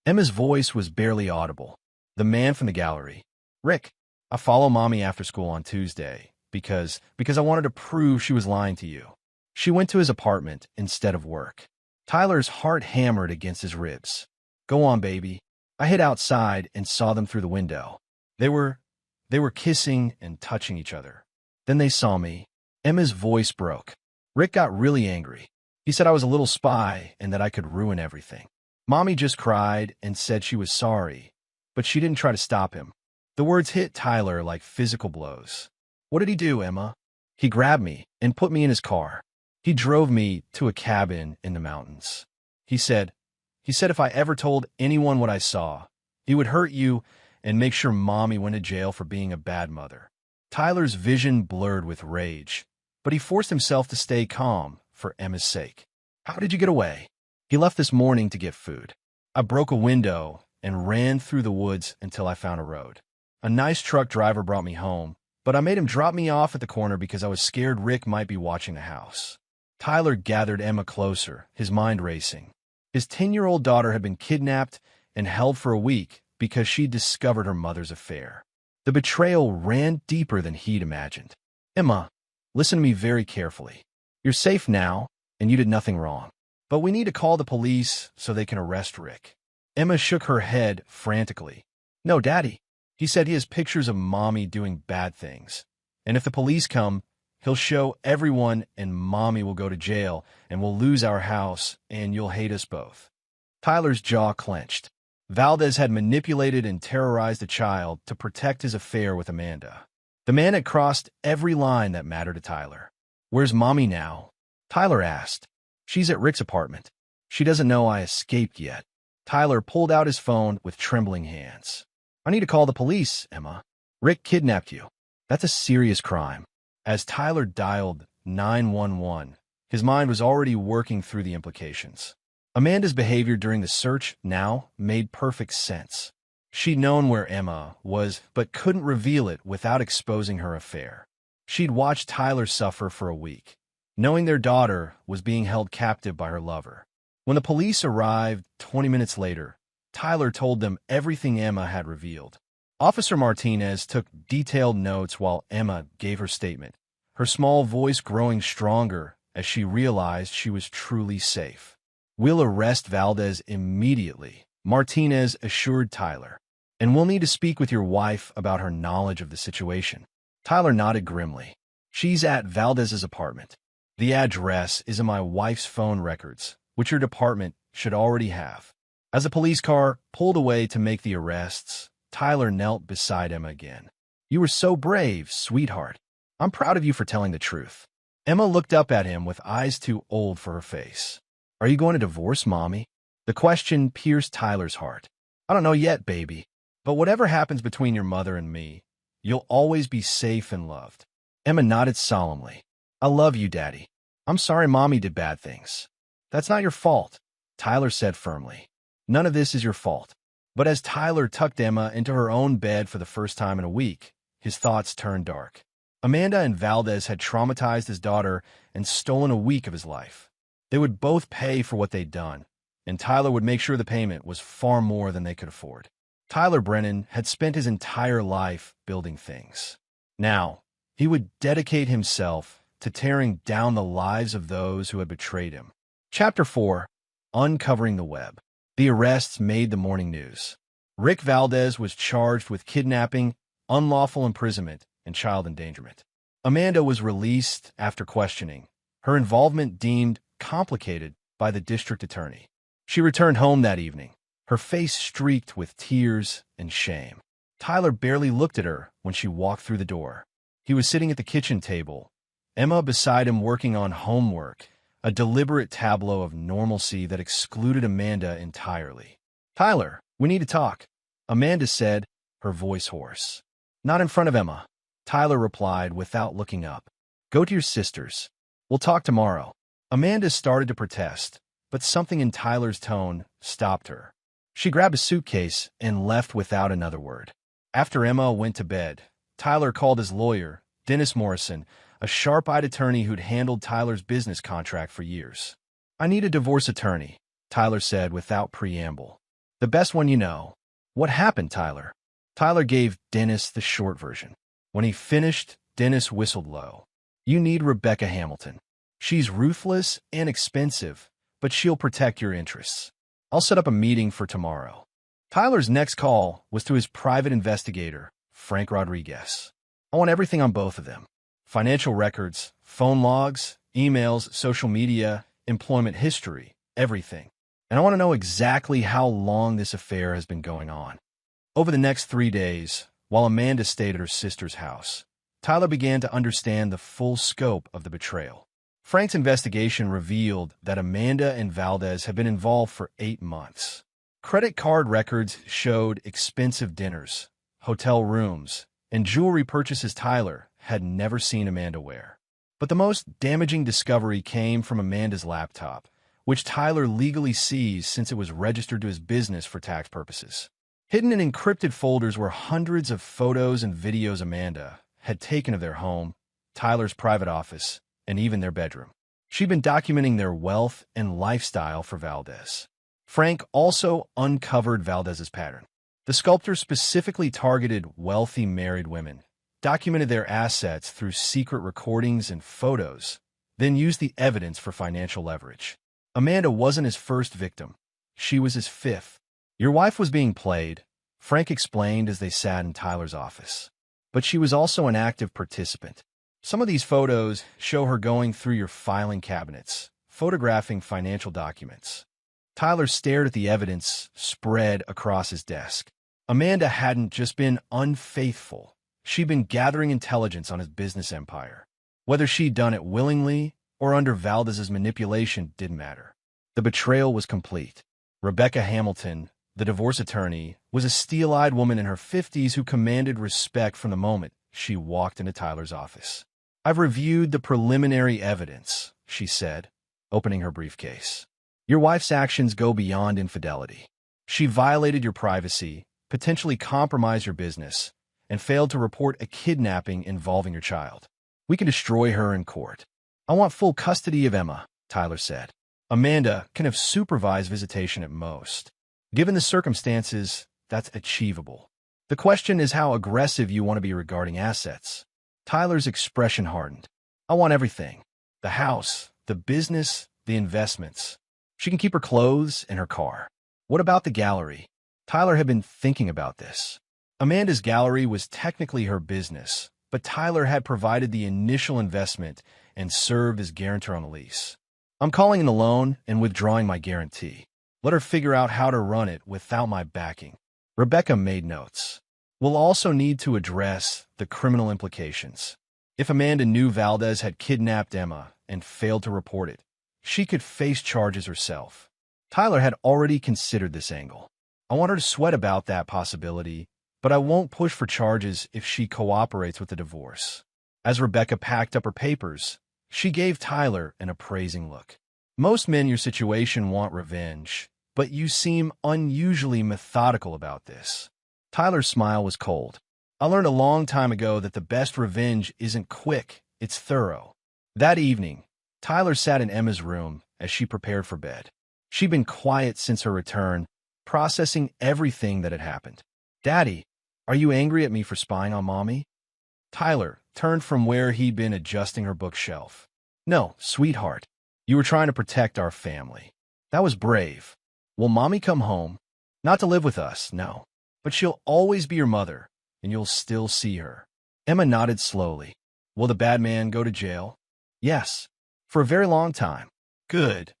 Speaker 1: Emma's voice was barely audible. "The man from the gallery. Rick, I follow Mommy after school on Tuesday because I wanted to prove she was lying to you. She went to his apartment instead of work." Tyler's heart hammered against his ribs. "Go on, baby. I hid outside and saw them through the window. They were kissing and touching each other. Then they saw me." Emma's voice broke. "Rick got really angry. He said I was a little spy and that I could ruin everything. Mommy just cried and said she was sorry, but she didn't try to stop him." The words hit Tyler like physical blows. "What did he do, Emma?" "He grabbed me and put me in his car. He drove me to a cabin in the mountains. He said if I ever told anyone what I saw, he would hurt you and make sure Mommy went to jail for being a bad mother." Tyler's vision blurred with rage, but he forced himself to stay calm for Emma's sake. "How did you get away?" "He left this morning to get food. I broke a window and ran through the woods until I found a road. A nice truck driver brought me home, but I made him drop me off at the corner because I was scared Rick might be watching the house." Tyler gathered Emma closer, his mind racing. His 10-year-old daughter had been kidnapped and held for a week because she discovered her mother's affair. The betrayal ran deeper than he'd imagined. "Emma, listen to me very carefully. You're safe now, and you did nothing wrong. But we need to call the police so they can arrest Rick." Emma shook her head frantically. "No, Daddy. He said he has pictures of Mommy doing bad things. And if the police come, he'll show everyone and Mommy will go to jail and we'll lose our house and you'll hate us both." Tyler's jaw clenched. Valdez had manipulated and terrorized a child to protect his affair with Amanda. The man had crossed every line that mattered to Tyler. "Where's Mommy now?" Tyler asked. "She's at Rick's apartment. She doesn't know I escaped yet." Tyler pulled out his phone with trembling hands. "I need to call the police, Emma. Rick kidnapped you. That's a serious crime." As Tyler dialed 911, his mind was already working through the implications. Amanda's behavior during the search now made perfect sense. She'd known where Emma was, but couldn't reveal it without exposing her affair. She'd watched Tyler suffer for a week, knowing their daughter was being held captive by her lover. When the police arrived 20 minutes later, Tyler told them everything Emma had revealed. Officer Martinez took detailed notes while Emma gave her statement, her small voice growing stronger as she realized she was truly safe. "We'll arrest Valdez immediately," Martinez assured Tyler, "and we'll need to speak with your wife about her knowledge of the situation." Tyler nodded grimly. "She's at Valdez's apartment. The address is in my wife's phone records, which your department should already have." As the police car pulled away to make the arrests, Tyler knelt beside Emma again. "You were so brave, sweetheart. I'm proud of you for telling the truth." Emma looked up at him with eyes too old for her face. "Are you going to divorce Mommy?" The question pierced Tyler's heart. "I don't know yet, baby. But whatever happens between your mother and me, you'll always be safe and loved." Emma nodded solemnly. "I love you, Daddy. I'm sorry Mommy did bad things." "That's not your fault," Tyler said firmly. "None of this is your fault." But as Tyler tucked Emma into her own bed for the first time in a week, his thoughts turned dark. Amanda and Valdez had traumatized his daughter and stolen a week of his life. They would both pay for what they'd done, and Tyler would make sure the payment was far more than they could afford. Tyler Brennan had spent his entire life building things. Now, he would dedicate himself to tearing down the lives of those who had betrayed him. Chapter 4. Uncovering the Web. The arrests made the morning news. Rick Valdez was charged with kidnapping, unlawful imprisonment, and child endangerment. Amanda was released after questioning, her involvement deemed complicated by the district attorney. She returned home that evening, her face streaked with tears and shame. Tyler barely looked at her when she walked through the door. He was sitting at the kitchen table, Emma beside him working on homework, a deliberate tableau of normalcy that excluded Amanda entirely. "Tyler, we need to talk," Amanda said, her voice hoarse. "Not in front of Emma," Tyler replied without looking up. "Go to your sister's. We'll talk tomorrow." Amanda started to protest, but something in Tyler's tone stopped her. She grabbed a suitcase and left without another word. After Emma went to bed, Tyler called his lawyer, Dennis Morrison, a sharp-eyed attorney who'd handled Tyler's business contract for years. "I need a divorce attorney," Tyler said without preamble. "The best one you know." "What happened, Tyler?" Tyler gave Dennis the short version. When he finished, Dennis whistled low. "You need Rebecca Hamilton. She's ruthless and expensive, but she'll protect your interests. I'll set up a meeting for tomorrow." Tyler's next call was to his private investigator, Frank Rodriguez. "I want everything on both of them. Financial records, phone logs, emails, social media, employment history, everything. And I want to know exactly how long this affair has been going on." Over the next 3 days, while Amanda stayed at her sister's house, Tyler began to understand the full scope of the betrayal. Frank's investigation revealed that Amanda and Valdez had been involved for 8 months. Credit card records showed expensive dinners, hotel rooms, and jewelry purchases Tyler had never seen Amanda wear. But the most damaging discovery came from Amanda's laptop, which Tyler legally seized since it was registered to his business for tax purposes. Hidden in encrypted folders were hundreds of photos and videos Amanda had taken of their home, Tyler's private office, and even their bedroom. She'd been documenting their wealth and lifestyle for Valdez. Frank also uncovered Valdez's pattern. The sculptor specifically targeted wealthy married women, documented their assets through secret recordings and photos, then used the evidence for financial leverage. Amanda wasn't his first victim. She was his fifth. "Your wife was being played," Frank explained as they sat in Tyler's office. "But she was also an active participant. Some of these photos show her going through your filing cabinets, photographing financial documents." Tyler stared at the evidence spread across his desk. Amanda hadn't just been unfaithful. She'd been gathering intelligence on his business empire. Whether she'd done it willingly or under Valdez's manipulation didn't matter. The betrayal was complete. Rebecca Hamilton, the divorce attorney, was a steel-eyed woman in her 50s who commanded respect from the moment she walked into Tyler's office. "I've reviewed the preliminary evidence," she said, opening her briefcase. "Your wife's actions go beyond infidelity. She violated your privacy, potentially compromised your business, and failed to report a kidnapping involving your child. We can destroy her in court." "I want full custody of Emma," Tyler said. "Amanda can have supervised visitation at most. Given the circumstances, that's achievable. The question is how aggressive you want to be regarding assets." Tyler's expression hardened. "I want everything. The house, the business, the investments. She can keep her clothes and her car." "What about the gallery?" Tyler had been thinking about this. Amanda's gallery was technically her business, but Tyler had provided the initial investment and served as guarantor on the lease. "I'm calling in the loan and withdrawing my guarantee. Let her figure out how to run it without my backing." Rebecca made notes. "We'll also need to address the criminal implications. If Amanda knew Valdez had kidnapped Emma and failed to report it, she could face charges herself." Tyler had already considered this angle. "I want her to sweat about that possibility, but I won't push for charges if she cooperates with the divorce." As Rebecca packed up her papers, she gave Tyler an appraising look. "Most men in your situation want revenge, but you seem unusually methodical about this." Tyler's smile was cold. "I learned a long time ago that the best revenge isn't quick, it's thorough." That evening, Tyler sat in Emma's room as she prepared for bed. She'd been quiet since her return, processing everything that had happened. "Daddy, are you angry at me for spying on Mommy?" Tyler turned from where he'd been adjusting her bookshelf. "No, sweetheart. You were trying to protect our family. That was brave. Will Mommy come home? Not to live with us, no. But she'll always be your mother, and you'll still see her." Emma nodded slowly. "Will the bad man go to jail?" "Yes, for a very long time." "Good,"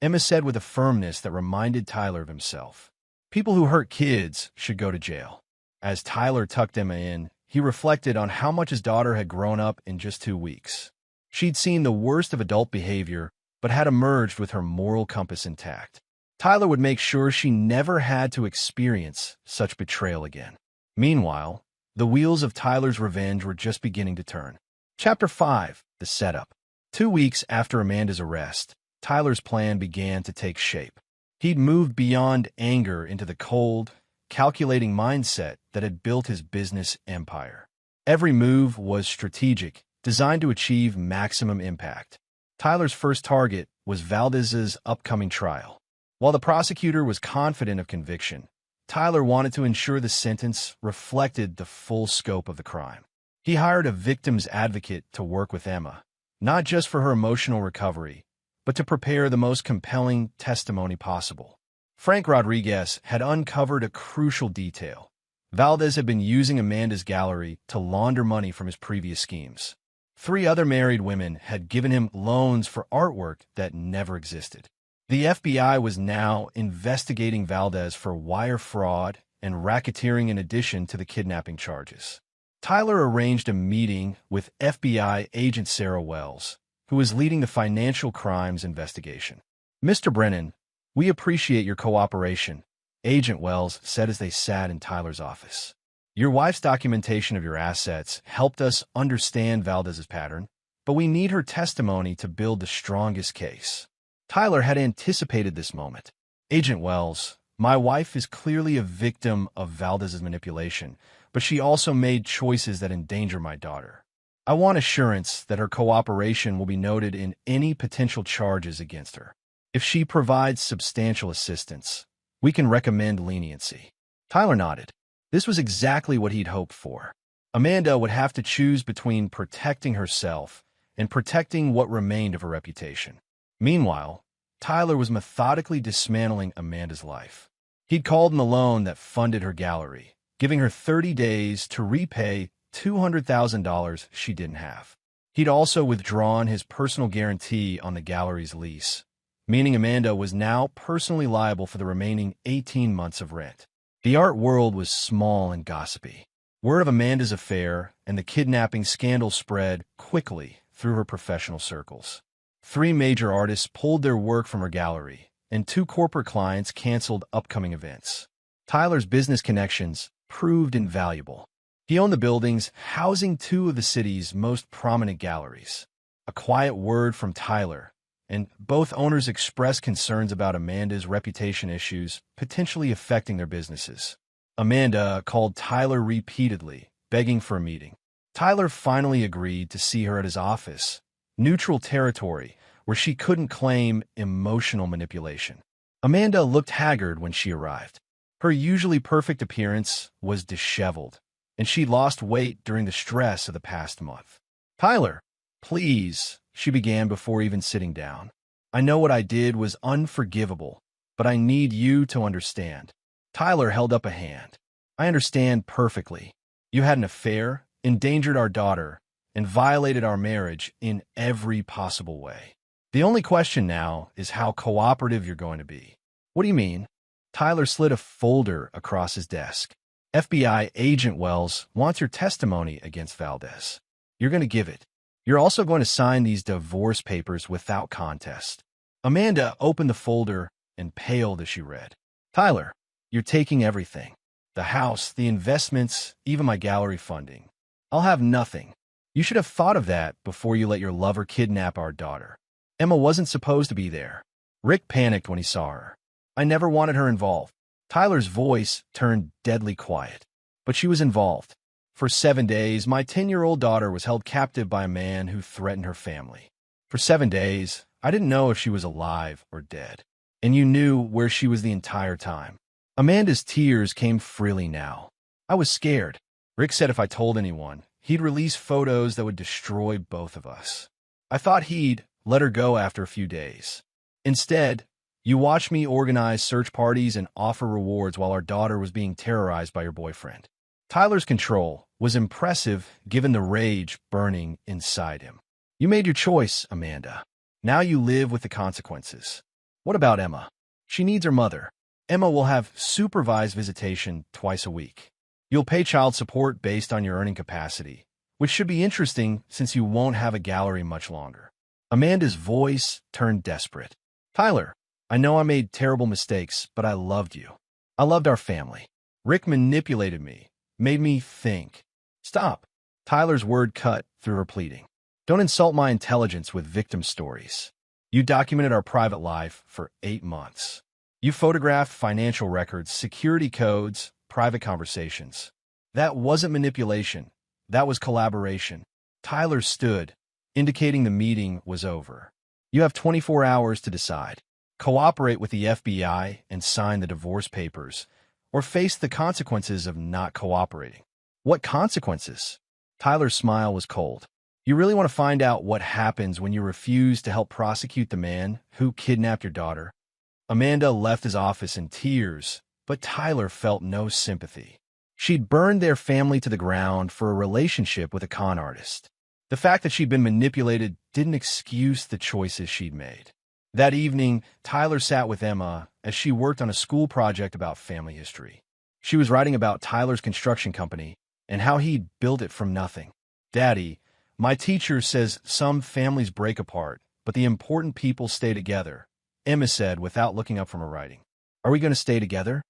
Speaker 1: Emma said with a firmness that reminded Tyler of himself. "People who hurt kids should go to jail." As Tyler tucked Emma in, he reflected on how much his daughter had grown up in just 2 weeks. She'd seen the worst of adult behavior, but had emerged with her moral compass intact. Tyler would make sure she never had to experience such betrayal again. Meanwhile, the wheels of Tyler's revenge were just beginning to turn. Chapter 5: The Setup. 2 weeks after Amanda's arrest, Tyler's plan began to take shape. He'd moved beyond anger into the cold, calculating mindset that had built his business empire. Every move was strategic, designed to achieve maximum impact. Tyler's first target was Valdez's upcoming trial. While the prosecutor was confident of conviction, Tyler wanted to ensure the sentence reflected the full scope of the crime. He hired a victim's advocate to work with Emma, not just for her emotional recovery, but to prepare the most compelling testimony possible. Frank Rodriguez had uncovered a crucial detail. Valdez had been using Amanda's gallery to launder money from his previous schemes. 3 other married women had given him loans for artwork that never existed. The FBI was now investigating Valdez for wire fraud and racketeering in addition to the kidnapping charges. Tyler arranged a meeting with FBI agent Sarah Wells, who was leading the financial crimes investigation. "Mr. Brennan, we appreciate your cooperation," Agent Wells said as they sat in Tyler's office. "Your wife's documentation of your assets helped us understand Valdez's pattern, but we need her testimony to build the strongest case." Tyler had anticipated this moment. "Agent Wells, my wife is clearly a victim of Valdez's manipulation, but she also made choices that endanger my daughter. I want assurance that her cooperation will be noted in any potential charges against her. If she provides substantial assistance, we can recommend leniency." Tyler nodded. This was exactly what he'd hoped for. Amanda would have to choose between protecting herself and protecting what remained of her reputation. Meanwhile, Tyler was methodically dismantling Amanda's life. He'd called in the loan that funded her gallery, giving her 30 days to repay $200,000 she didn't have. He'd also withdrawn his personal guarantee on the gallery's lease, meaning Amanda was now personally liable for the remaining 18 months of rent. The art world was small and gossipy. Word of Amanda's affair and the kidnapping scandal spread quickly through her professional circles. 3 major artists pulled their work from her gallery, and 2 corporate clients canceled upcoming events. Tyler's business connections proved invaluable. He owned the buildings housing 2 of the city's most prominent galleries. A quiet word from Tyler, and both owners expressed concerns about Amanda's reputation issues potentially affecting their businesses. Amanda called Tyler repeatedly, begging for a meeting. Tyler finally agreed to see her at his office, neutral territory where she couldn't claim emotional manipulation. Amanda looked haggard when she arrived. Her usually perfect appearance was disheveled, and she'd lost weight during the stress of the past month. "Tyler, please," she began before even sitting down. "I know what I did was unforgivable, but I need you to understand." Tyler held up a hand. "I understand perfectly. You had an affair, endangered our daughter, and violated our marriage in every possible way. The only question now is how cooperative you're going to be." "What do you mean?" Tyler slid a folder across his desk. "FBI agent Wells wants your testimony against Valdez. You're going to give it. You're also going to sign these divorce papers without contest." Amanda opened the folder and paled as she read. "Tyler, you're taking everything. The house, the investments, even my gallery funding. I'll have nothing. You should have thought of that before you let your lover kidnap our daughter. Emma wasn't supposed to be there." Rick panicked when he saw her. "I never wanted her involved." Tyler's voice turned deadly quiet. "But she was involved. For 7 days, my 10-year-old daughter was held captive by a man who threatened her family. For 7 days, I didn't know if she was alive or dead. And you knew where she was the entire time." Amanda's tears came freely now. "I was scared. Rick said if I told anyone, he'd release photos that would destroy both of us. I thought he'd let her go after a few days. Instead, you watched me organize search parties and offer rewards while our daughter was being terrorized by your boyfriend." Tyler's control was impressive given the rage burning inside him. "You made your choice, Amanda. Now you live with the consequences. What about Emma? She needs her mother. Emma will have supervised visitation twice a week. You'll pay child support based on your earning capacity, which should be interesting since you won't have a gallery much longer." Amanda's voice turned desperate. "Tyler, I know I made terrible mistakes, but I loved you. I loved our family. Rick manipulated me, made me think." "Stop." Tyler's word cut through her pleading. "Don't insult my intelligence with victim stories. You documented our private life for 8 months. You photographed financial records, security codes, private conversations. That wasn't manipulation. That was collaboration." Tyler stood, indicating the meeting was over. "You have 24 hours to decide. Cooperate with the FBI and sign the divorce papers, or face the consequences of not cooperating." "What consequences?" Tyler's smile was cold. "You really want to find out what happens when you refuse to help prosecute the man who kidnapped your daughter?" Amanda left his office in tears, but Tyler felt no sympathy. She'd burned their family to the ground for a relationship with a con artist. The fact that she'd been manipulated didn't excuse the choices she'd made. That evening, Tyler sat with Emma as she worked on a school project about family history. She was writing about Tyler's construction company and how he'd built it from nothing. "Daddy, my teacher says some families break apart, but the important people stay together," Emma said without looking up from her writing. "Are we going to stay together?"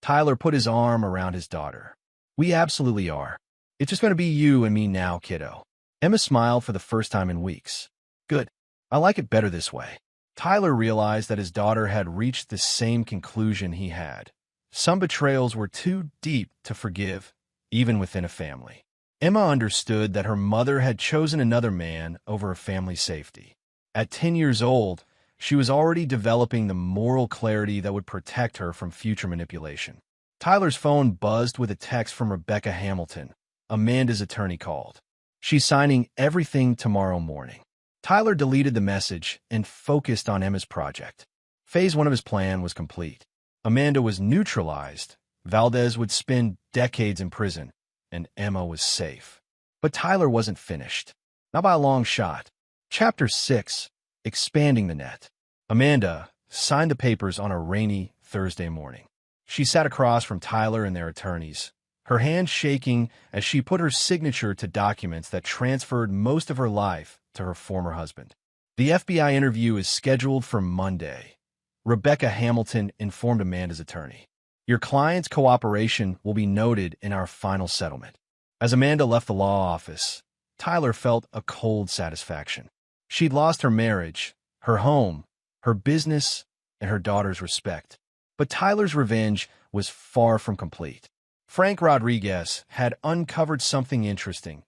Speaker 1: Tyler put his arm around his daughter. "We absolutely are. It's just going to be you and me now, kiddo." Emma smiled for the first time in weeks. "Good. I like it better this way." Tyler realized that his daughter had reached the same conclusion he had. Some betrayals were too deep to forgive, even within a family. Emma understood that her mother had chosen another man over her family's safety. At 10 years old, she was already developing the moral clarity that would protect her from future manipulation. Tyler's phone buzzed with a text from Rebecca Hamilton. Amanda's attorney called. "She's signing everything tomorrow morning." Tyler deleted the message and focused on Emma's project. Phase 1 of his plan was complete. Amanda was neutralized, Valdez would spend decades in prison, and Emma was safe. But Tyler wasn't finished. Not by a long shot. Chapter 6, Expanding the Net. Amanda signed the papers on a rainy Thursday morning. She sat across from Tyler and their attorneys, her hands shaking as she put her signature to documents that transferred most of her life to her former husband. The FBI interview is scheduled for Monday. Rebecca Hamilton informed Amanda's attorney. Your client's cooperation will be noted in our final settlement. As Amanda left the law office, Tyler felt a cold satisfaction. She'd lost her marriage, her home, her business, and her daughter's respect. But Tyler's revenge was far from complete. Frank Rodriguez had uncovered something interesting.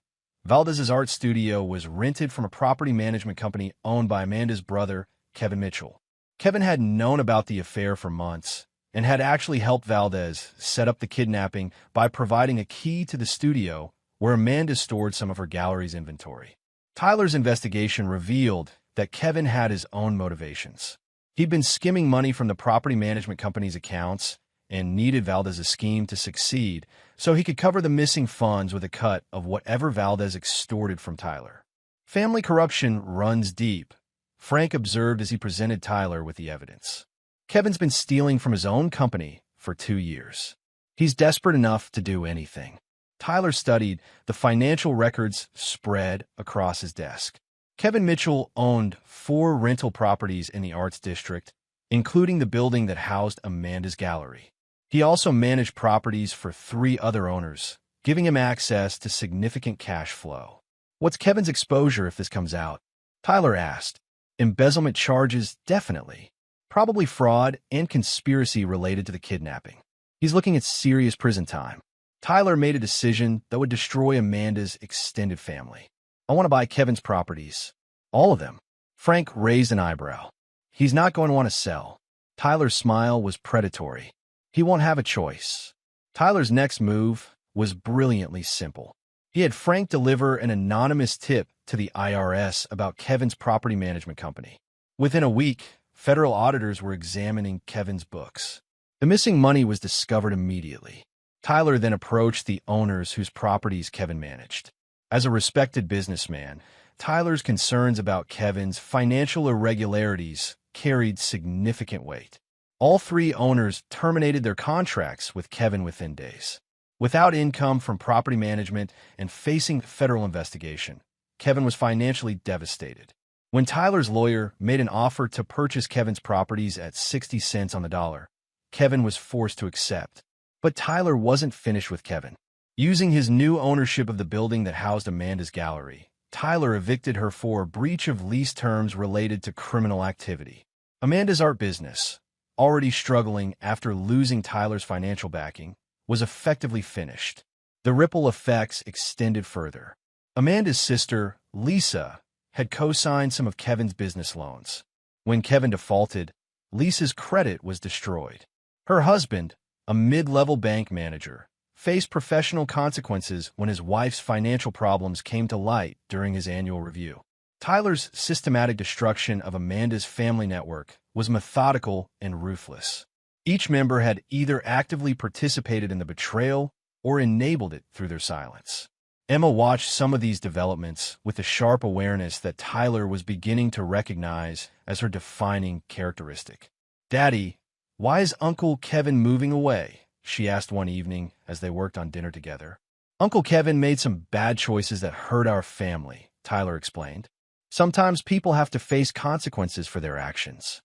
Speaker 1: Valdez's art studio was rented from a property management company owned by Amanda's brother, Kevin Mitchell. Kevin had known about the affair for months and had actually helped Valdez set up the kidnapping by providing a key to the studio where Amanda stored some of her gallery's inventory. Tyler's investigation revealed that Kevin had his own motivations. He'd been skimming money from the property management company's accounts and needed Valdez's scheme to succeed so he could cover the missing funds with a cut of whatever Valdez extorted from Tyler. Family corruption runs deep, Frank observed as he presented Tyler with the evidence. Kevin's been stealing from his own company for 2 years. He's desperate enough to do anything. Tyler studied the financial records spread across his desk. Kevin Mitchell owned 4 rental properties in the Arts District, including the building that housed Amanda's gallery. He also managed properties for 3 other owners, giving him access to significant cash flow. What's Kevin's exposure if this comes out? Tyler asked. Embezzlement charges, definitely. Probably fraud and conspiracy related to the kidnapping. He's looking at serious prison time. Tyler made a decision that would destroy Amanda's extended family. I want to buy Kevin's properties. All of them. Frank raised an eyebrow. He's not going to want to sell. Tyler's smile was predatory. He won't have a choice. Tyler's next move was brilliantly simple. He had Frank deliver an anonymous tip to the IRS about Kevin's property management company. Within a week, federal auditors were examining Kevin's books. The missing money was discovered immediately. Tyler then approached the owners whose properties Kevin managed. As a respected businessman, Tyler's concerns about Kevin's financial irregularities carried significant weight. All 3 owners terminated their contracts with Kevin within days. Without income from property management and facing federal investigation, Kevin was financially devastated. When Tyler's lawyer made an offer to purchase Kevin's properties at 60 cents on the dollar, Kevin was forced to accept. But Tyler wasn't finished with Kevin. Using his new ownership of the building that housed Amanda's gallery, Tyler evicted her for a breach of lease terms related to criminal activity. Amanda's art business, already struggling after losing Tyler's financial backing, was effectively finished. The ripple effects extended further. Amanda's sister, Lisa, had co-signed some of Kevin's business loans. When Kevin defaulted, Lisa's credit was destroyed. Her husband, a mid-level bank manager, faced professional consequences when his wife's financial problems came to light during his annual review. Tyler's systematic destruction of Amanda's family network was methodical and ruthless. Each member had either actively participated in the betrayal or enabled it through their silence. Emma watched some of these developments with the sharp awareness that Tyler was beginning to recognize as her defining characteristic. "Daddy, why is Uncle Kevin moving away?" she asked one evening as they worked on dinner together. "Uncle Kevin made some bad choices that hurt our family," Tyler explained. "Sometimes people have to face consequences for their actions."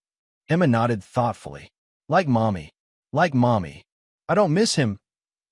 Speaker 1: Emma nodded thoughtfully. Like mommy. I don't miss him,"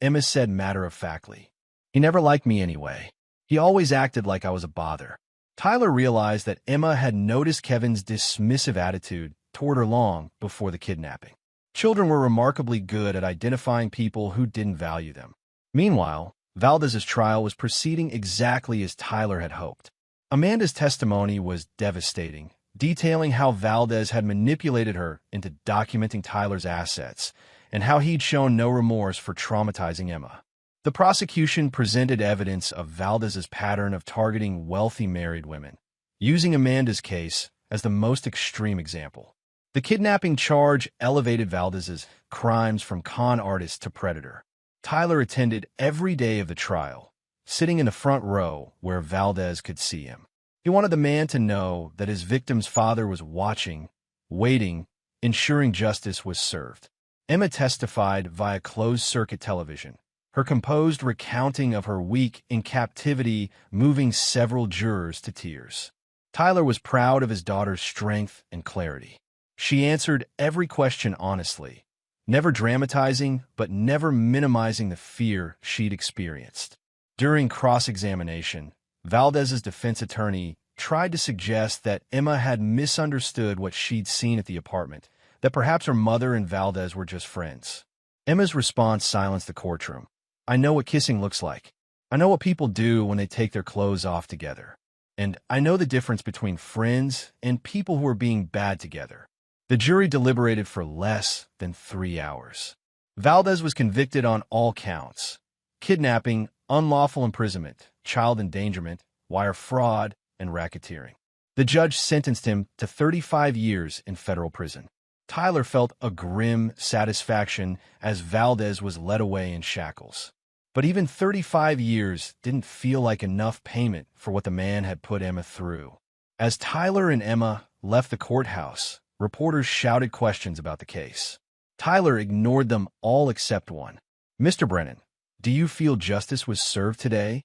Speaker 1: Emma said matter-of-factly. "He never liked me anyway. He always acted like I was a bother." Tyler realized that Emma had noticed Kevin's dismissive attitude toward her long before the kidnapping. Children were remarkably good at identifying people who didn't value them. Meanwhile, Valdez's trial was proceeding exactly as Tyler had hoped. Amanda's testimony was devastating, detailing how Valdez had manipulated her into documenting Tyler's assets and how he'd shown no remorse for traumatizing Emma. The prosecution presented evidence of Valdez's pattern of targeting wealthy married women, using Amanda's case as the most extreme example. The kidnapping charge elevated Valdez's crimes from con artist to predator. Tyler attended every day of the trial, sitting in the front row where Valdez could see him. He wanted the man to know that his victim's father was watching, waiting, ensuring justice was served. Emma testified via closed-circuit television, her composed recounting of her week in captivity moving several jurors to tears. Tyler was proud of his daughter's strength and clarity. She answered every question honestly, never dramatizing but never minimizing the fear she'd experienced. During cross-examination, Valdez's defense attorney tried to suggest that Emma had misunderstood what she'd seen at the apartment, that perhaps her mother and Valdez were just friends. Emma's response silenced the courtroom. "I know what kissing looks like. I know what people do when they take their clothes off together. And I know the difference between friends and people who are being bad together." The jury deliberated for less than 3 hours. Valdez was convicted on all counts: kidnapping, unlawful imprisonment, child endangerment, wire fraud, and racketeering. The judge sentenced him to 35 years in federal prison. Tyler felt a grim satisfaction as Valdez was led away in shackles. But even 35 years didn't feel like enough payment for what the man had put Emma through. As Tyler and Emma left the courthouse, reporters shouted questions about the case. Tyler ignored them all except one. "Mr. Brennan, do you feel justice was served today?"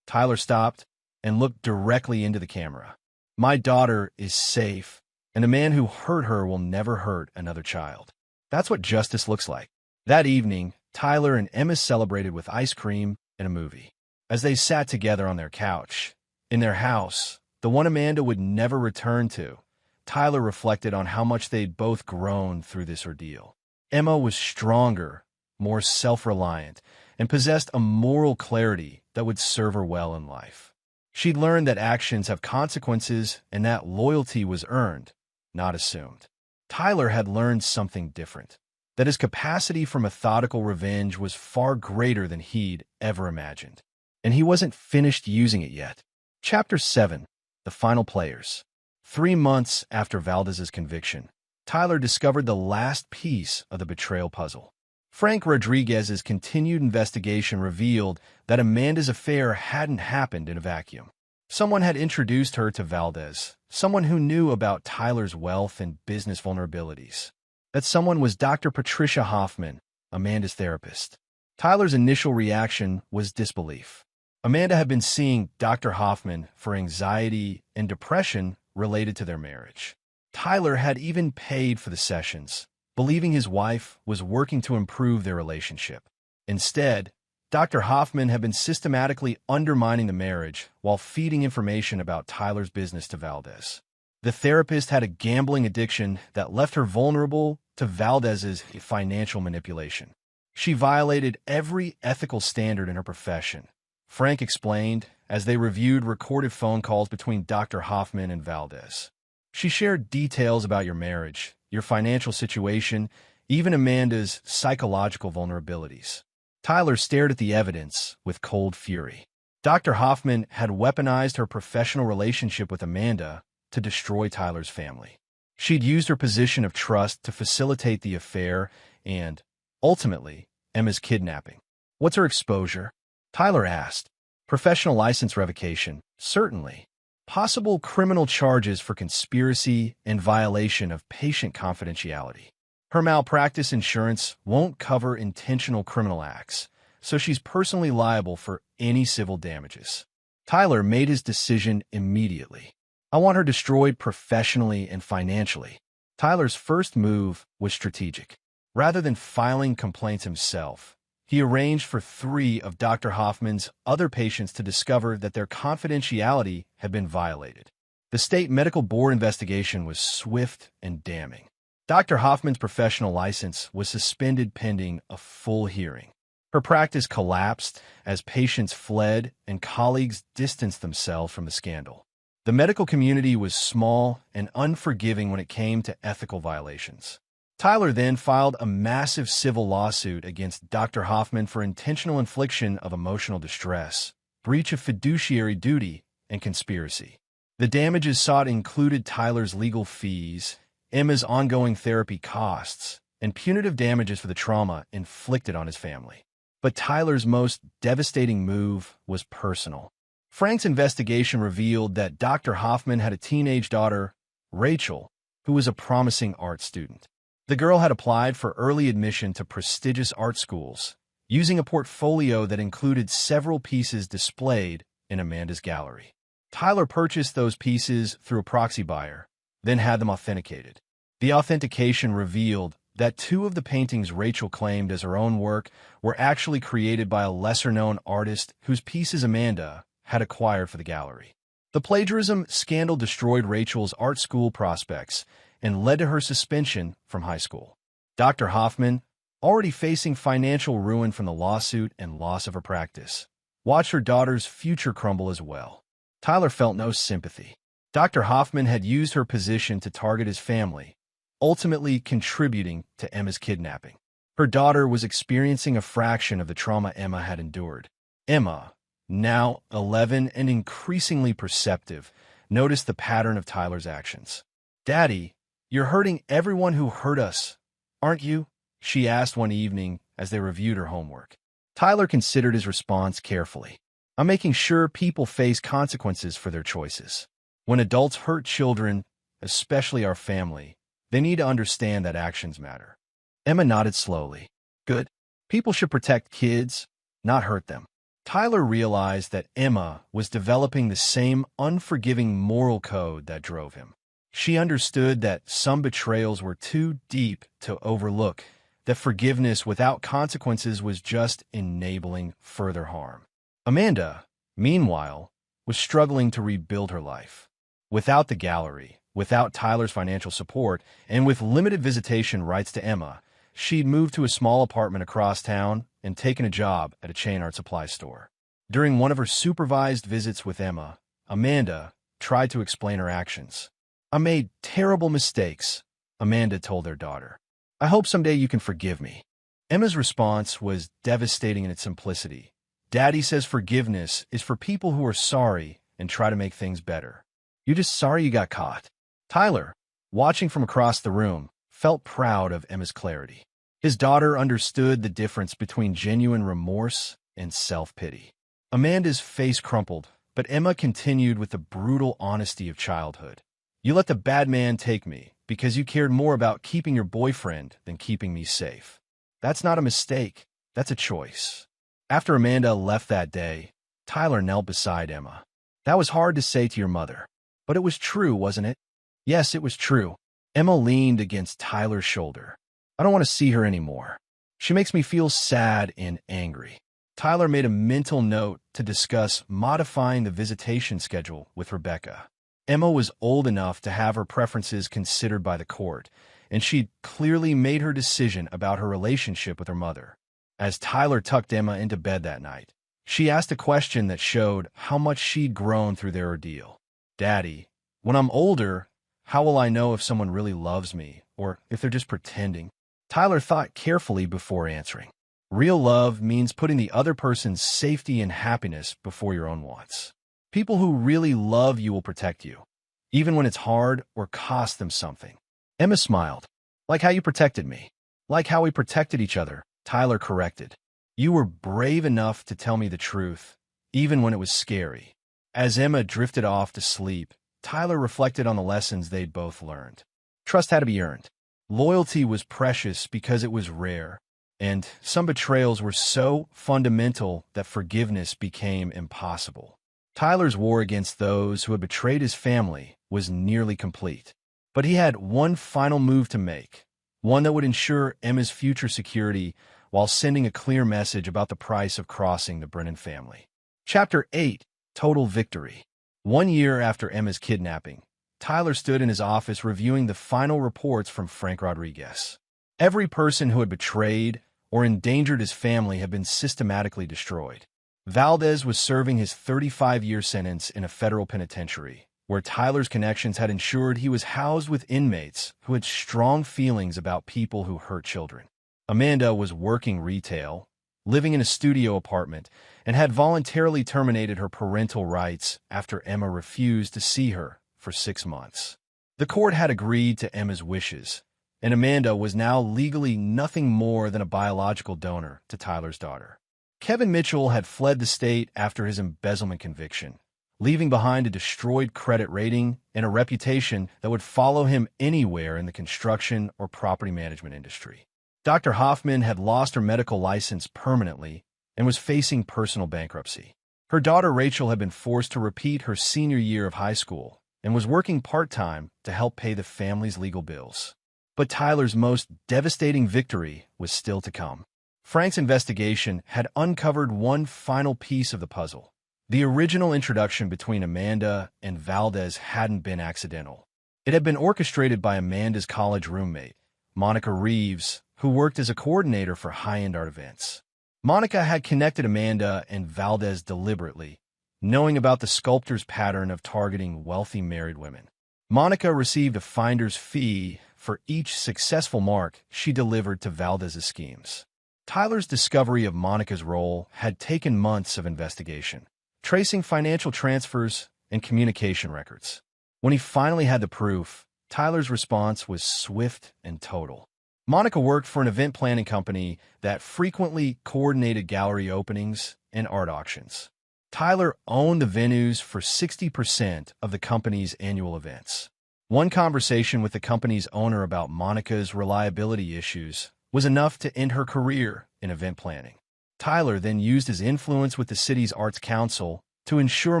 Speaker 1: Tyler stopped and looked directly into the camera. "My daughter is safe, and the man who hurt her will never hurt another child. That's what justice looks like." That evening, Tyler and Emma celebrated with ice cream and a movie. As they sat together on their couch, in their house, the one Amanda would never return to, Tyler reflected on how much they'd both grown through this ordeal. Emma was stronger, more self-reliant, and possessed a moral clarity that would serve her well in life. She'd learned that actions have consequences and that loyalty was earned, not assumed. Tyler had learned something different, that his capacity for methodical revenge was far greater than he'd ever imagined. And he wasn't finished using it yet. Chapter 7. The Final Players. 3 months after Valdez's conviction, Tyler discovered the last piece of the betrayal puzzle. Frank Rodriguez's continued investigation revealed that Amanda's affair hadn't happened in a vacuum. Someone had introduced her to Valdez, someone who knew about Tyler's wealth and business vulnerabilities. That someone was Dr. Patricia Hoffman, Amanda's therapist. Tyler's initial reaction was disbelief. Amanda had been seeing Dr. Hoffman for anxiety and depression related to their marriage. Tyler had even paid for the sessions, believing his wife was working to improve their relationship. Instead, Dr. Hoffman had been systematically undermining the marriage while feeding information about Tyler's business to Valdez. The therapist had a gambling addiction that left her vulnerable to Valdez's financial manipulation. She violated every ethical standard in her profession, Frank explained as they reviewed recorded phone calls between Dr. Hoffman and Valdez. She shared details about your marriage, your financial situation, even Amanda's psychological vulnerabilities. Tyler stared at the evidence with cold fury. Dr. Hoffman had weaponized her professional relationship with Amanda to destroy Tyler's family. She'd used her position of trust to facilitate the affair and, ultimately, Emma's kidnapping. "What's her exposure?" Tyler asked. "Professional license revocation, certainly. Possible criminal charges for conspiracy and violation of patient confidentiality. Her malpractice insurance won't cover intentional criminal acts, so she's personally liable for any civil damages." Tyler made his decision immediately. "I want her destroyed professionally and financially." Tyler's first move was strategic. Rather than filing complaints himself, he arranged for 3 of Dr. Hoffman's other patients to discover that their confidentiality had been violated. The state medical board investigation was swift and damning. Dr. Hoffman's professional license was suspended pending a full hearing. Her practice collapsed as patients fled and colleagues distanced themselves from the scandal. The medical community was small and unforgiving when it came to ethical violations. Tyler then filed a massive civil lawsuit against Dr. Hoffman for intentional infliction of emotional distress, breach of fiduciary duty, and conspiracy. The damages sought included Tyler's legal fees, Emma's ongoing therapy costs, and punitive damages for the trauma inflicted on his family. But Tyler's most devastating move was personal. Frank's investigation revealed that Dr. Hoffman had a teenage daughter, Rachel, who was a promising art student. The girl had applied for early admission to prestigious art schools, using a portfolio that included several pieces displayed in Amanda's gallery. Tyler purchased those pieces through a proxy buyer, then had them authenticated. The authentication revealed that two of the paintings Rachel claimed as her own work were actually created by a lesser-known artist whose pieces Amanda had acquired for the gallery. The plagiarism scandal destroyed Rachel's art school prospects and led to her suspension from high school. Dr. Hoffman, already facing financial ruin from the lawsuit and loss of her practice, watched her daughter's future crumble as well. Tyler felt no sympathy. Dr. Hoffman had used her position to target his family, ultimately contributing to Emma's kidnapping. Her daughter was experiencing a fraction of the trauma Emma had endured. Emma, now 11 and increasingly perceptive, noticed the pattern of Tyler's actions. "Daddy, you're hurting everyone who hurt us, aren't you?" she asked one evening as they reviewed her homework. Tyler considered his response carefully. "I'm making sure people face consequences for their choices. When adults hurt children, especially our family, they need to understand that actions matter." Emma nodded slowly. "Good. People should protect kids, not hurt them." Tyler realized that Emma was developing the same unforgiving moral code that drove him. She understood that some betrayals were too deep to overlook, that forgiveness without consequences was just enabling further harm. Amanda, meanwhile, was struggling to rebuild her life. Without the gallery, without Tyler's financial support, and with limited visitation rights to Emma, she'd moved to a small apartment across town and taken a job at a chain art supply store. During one of her supervised visits with Emma, Amanda tried to explain her actions. "I made terrible mistakes," Amanda told their daughter. "I hope someday you can forgive me." Emma's response was devastating in its simplicity. "Daddy says forgiveness is for people who are sorry and try to make things better. You're just sorry you got caught." Tyler, watching from across the room, felt proud of Emma's clarity. His daughter understood the difference between genuine remorse and self-pity. Amanda's face crumpled, but Emma continued with the brutal honesty of childhood. "You let the bad man take me because you cared more about keeping your boyfriend than keeping me safe. That's not a mistake. That's a choice." After Amanda left that day, Tyler knelt beside Emma. "That was hard to say to your mother, but it was true, wasn't it?" "Yes, it was true." Emma leaned against Tyler's shoulder. "I don't want to see her anymore. She makes me feel sad and angry." Tyler made a mental note to discuss modifying the visitation schedule with Rebecca. Emma was old enough to have her preferences considered by the court, and she'd clearly made her decision about her relationship with her mother. As Tyler tucked Emma into bed that night, she asked a question that showed how much she'd grown through their ordeal. "Daddy, when I'm older, how will I know if someone really loves me or if they're just pretending?" Tyler thought carefully before answering. Real love means putting the other person's safety and happiness before your own wants. People who really love you will protect you, even when it's hard or costs them something. Emma smiled. "Like how you protected me. Like how we protected each other," Tyler corrected. "You were brave enough to tell me the truth, even when it was scary." As Emma drifted off to sleep, Tyler reflected on the lessons they'd both learned. Trust had to be earned. Loyalty was precious because it was rare, and some betrayals were so fundamental that forgiveness became impossible. Tyler's war against those who had betrayed his family was nearly complete. But he had one final move to make, one that would ensure Emma's future security while sending a clear message about the price of crossing the Brennan family. Chapter 8. Total Victory. 1 year after Emma's kidnapping, Tyler stood in his office reviewing the final reports from Frank Rodriguez. Every person who had betrayed or endangered his family had been systematically destroyed. Valdez was serving his 35-year sentence in a federal penitentiary, where Tyler's connections had ensured he was housed with inmates who had strong feelings about people who hurt children. Amanda was working retail, living in a studio apartment, and had voluntarily terminated her parental rights after Emma refused to see her for 6 months. The court had agreed to Emma's wishes, and Amanda was now legally nothing more than a biological donor to Tyler's daughter. Kevin Mitchell had fled the state after his embezzlement conviction, leaving behind a destroyed credit rating and a reputation that would follow him anywhere in the construction or property management industry. Dr. Hoffman had lost her medical license permanently and was facing personal bankruptcy. Her daughter Rachel had been forced to repeat her senior year of high school and was working part-time to help pay the family's legal bills. But Tyler's most devastating victory was still to come. Frank's investigation had uncovered one final piece of the puzzle. The original introduction between Amanda and Valdez hadn't been accidental. It had been orchestrated by Amanda's college roommate, Monica Reeves, who worked as a coordinator for high-end art events. Monica had connected Amanda and Valdez deliberately, knowing about the sculptor's pattern of targeting wealthy married women. Monica received a finder's fee for each successful mark she delivered to Valdez's schemes. Tyler's discovery of Monica's role had taken months of investigation, tracing financial transfers and communication records. When he finally had the proof, Tyler's response was swift and total. Monica worked for an event planning company that frequently coordinated gallery openings and art auctions. Tyler owned the venues for 60% of the company's annual events. One conversation with the company's owner about Monica's reliability issues was enough to end her career in event planning. Tyler then used his influence with the city's Arts Council to ensure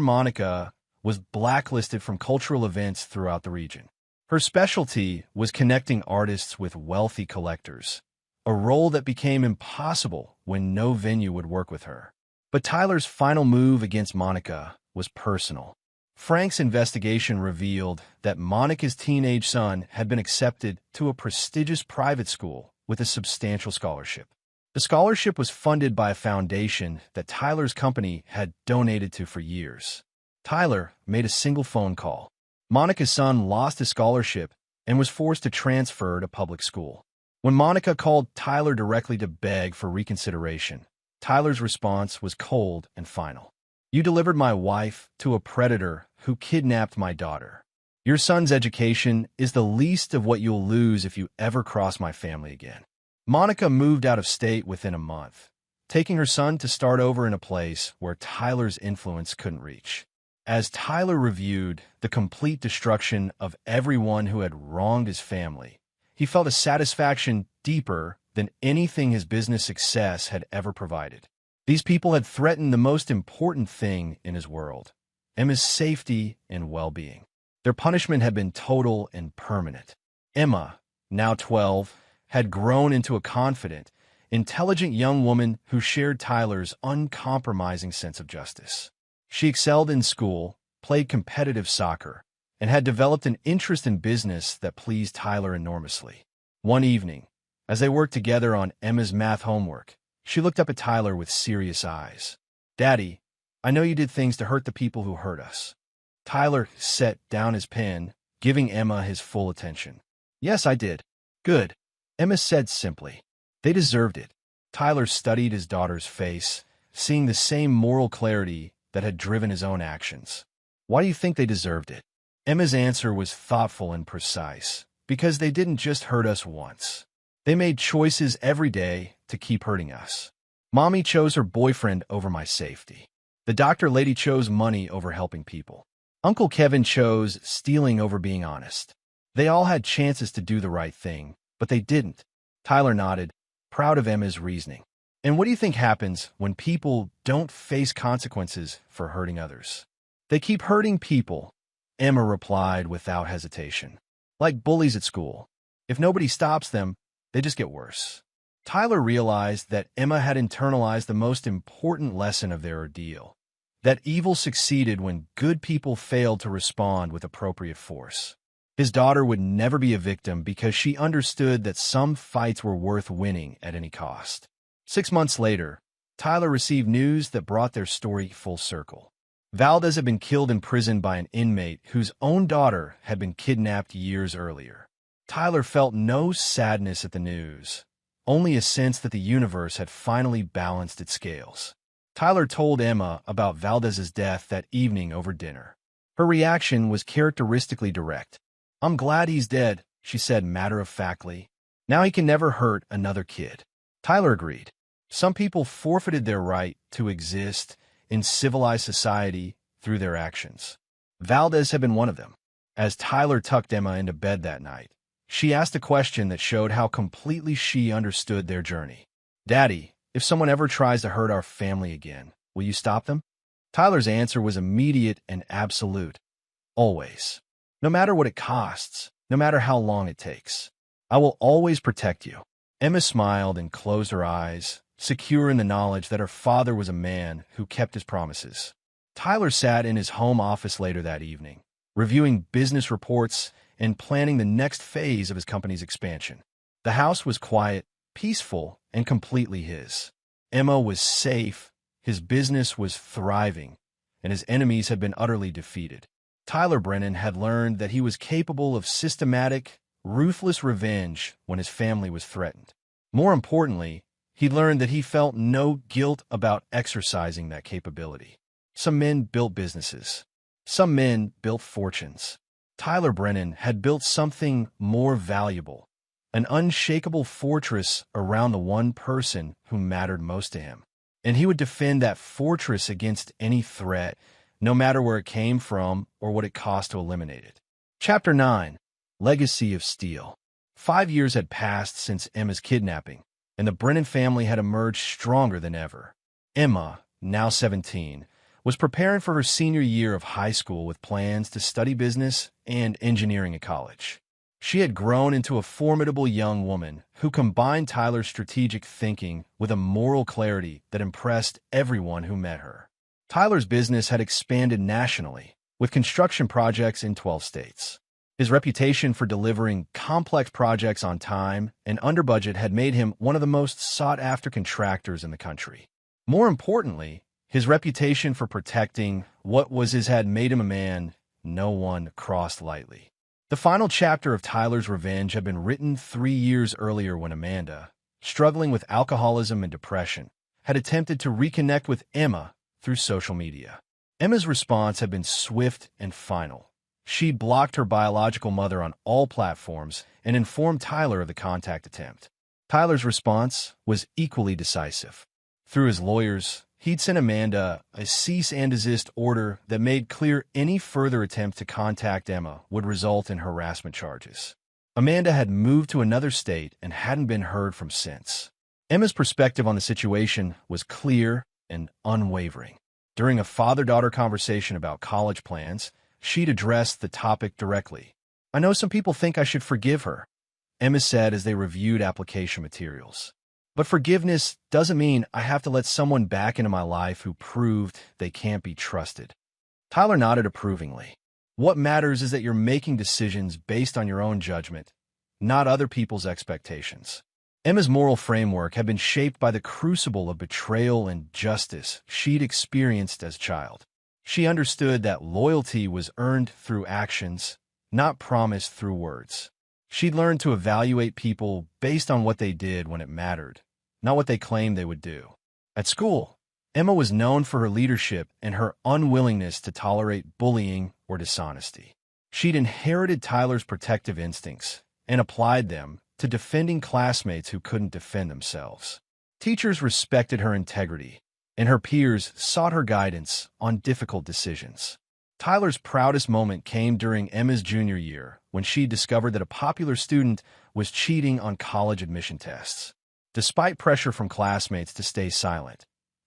Speaker 1: Monica was blacklisted from cultural events throughout the region. Her specialty was connecting artists with wealthy collectors, a role that became impossible when no venue would work with her. But Tyler's final move against Monica was personal. Frank's investigation revealed that Monica's teenage son had been accepted to a prestigious private school with a substantial scholarship. The scholarship was funded by a foundation that Tyler's company had donated to for years. Tyler made a single phone call. Monica's son lost his scholarship and was forced to transfer to public school. When Monica called Tyler directly to beg for reconsideration, Tyler's response was cold and final. "You delivered my wife to a predator who kidnapped my daughter. Your son's education is the least of what you'll lose if you ever cross my family again." Monica moved out of state within a month, taking her son to start over in a place where Tyler's influence couldn't reach. As Tyler reviewed the complete destruction of everyone who had wronged his family, he felt a satisfaction deeper than anything his business success had ever provided. These people had threatened the most important thing in his world, Emma's safety and well-being. Their punishment had been total and permanent. Emma, now 12, had grown into a confident, intelligent young woman who shared Tyler's uncompromising sense of justice. She excelled in school, played competitive soccer, and had developed an interest in business that pleased Tyler enormously. One evening, as they worked together on Emma's math homework, she looked up at Tyler with serious eyes. "Daddy, I know you did things to hurt the people who hurt us." Tyler set down his pen, giving Emma his full attention. "Yes, I did." "Good," Emma said simply. "They deserved it." Tyler studied his daughter's face, seeing the same moral clarity that had driven his own actions. "Why do you think they deserved it?" Emma's answer was thoughtful and precise. "Because they didn't just hurt us once. They made choices every day to keep hurting us. Mommy chose her boyfriend over my safety. The doctor lady chose money over helping people. Uncle Kevin chose stealing over being honest. They all had chances to do the right thing, but they didn't." Tyler nodded, proud of Emma's reasoning. "And what do you think happens when people don't face consequences for hurting others?" "They keep hurting people," Emma replied without hesitation. "Like bullies at school. If nobody stops them, they just get worse." Tyler realized that Emma had internalized the most important lesson of their ordeal, that evil succeeded when good people failed to respond with appropriate force. His daughter would never be a victim because she understood that some fights were worth winning at any cost. 6 months later, Tyler received news that brought their story full circle. Valdez had been killed in prison by an inmate whose own daughter had been kidnapped years earlier. Tyler felt no sadness at the news, only a sense that the universe had finally balanced its scales. Tyler told Emma about Valdez's death that evening over dinner. Her reaction was characteristically direct. "I'm glad he's dead," she said matter-of-factly. "Now he can never hurt another kid." Tyler agreed. Some people forfeited their right to exist in civilized society through their actions. Valdez had been one of them. As Tyler tucked Emma into bed that night, She asked a question that showed how completely she understood their journey. "Daddy, if someone ever tries to hurt our family again, will you stop them?" Tyler's answer was immediate and absolute. "Always. No matter what it costs, no matter how long it takes. I will always protect you." Emma smiled and closed her eyes, secure in the knowledge that her father was a man who kept his promises. Tyler sat in his home office later that evening, reviewing business reports and planning the next phase of his company's expansion. The house was quiet, peaceful, and completely his. Emma was safe, his business was thriving, and his enemies had been utterly defeated. Tyler Brennan had learned that he was capable of systematic, ruthless revenge when his family was threatened. More importantly, he learned that he felt no guilt about exercising that capability. Some men built businesses. Some men built fortunes. Tyler Brennan had built something more valuable, an unshakable fortress around the one person who mattered most to him. And he would defend that fortress against any threat, no matter where it came from or what it cost to eliminate it. Chapter 9. Legacy of Steel. 5 years had passed since Emma's kidnapping, and the Brennan family had emerged stronger than ever. Emma, now 17, was preparing for her senior year of high school with plans to study business and engineering at college. She had grown into a formidable young woman who combined Tyler's strategic thinking with a moral clarity that impressed everyone who met her. Tyler's business had expanded nationally, with construction projects in 12 states. His reputation for delivering complex projects on time and under budget had made him one of the most sought-after contractors in the country. More importantly, his reputation for protecting what was his had made him a man no one crossed lightly. The final chapter of Tyler's revenge had been written 3 years earlier when Amanda, struggling with alcoholism and depression, had attempted to reconnect with Emma through social media. Emma's response had been swift and final. She blocked her biological mother on all platforms and informed Tyler of the contact attempt. Tyler's response was equally decisive. Through his lawyers, he'd sent Amanda a cease and desist order that made clear any further attempt to contact Emma would result in harassment charges. Amanda had moved to another state and hadn't been heard from since. Emma's perspective on the situation was clear and unwavering. During a father-daughter conversation about college plans, she'd addressed the topic directly. "I know some people think I should forgive her," Emma said as they reviewed application materials. "But forgiveness doesn't mean I have to let someone back into my life who proved they can't be trusted." Tyler nodded approvingly. "What matters is that you're making decisions based on your own judgment, not other people's expectations." Emma's moral framework had been shaped by the crucible of betrayal and justice she'd experienced as a child. She understood that loyalty was earned through actions, not promised through words. She'd learned to evaluate people based on what they did when it mattered, not what they claimed they would do. At school, Emma was known for her leadership and her unwillingness to tolerate bullying or dishonesty. She'd inherited Tyler's protective instincts and applied them to defending classmates who couldn't defend themselves. Teachers respected her integrity, and her peers sought her guidance on difficult decisions. Tyler's proudest moment came during Emma's junior year when she discovered that a popular student was cheating on college admission tests. Despite pressure from classmates to stay silent,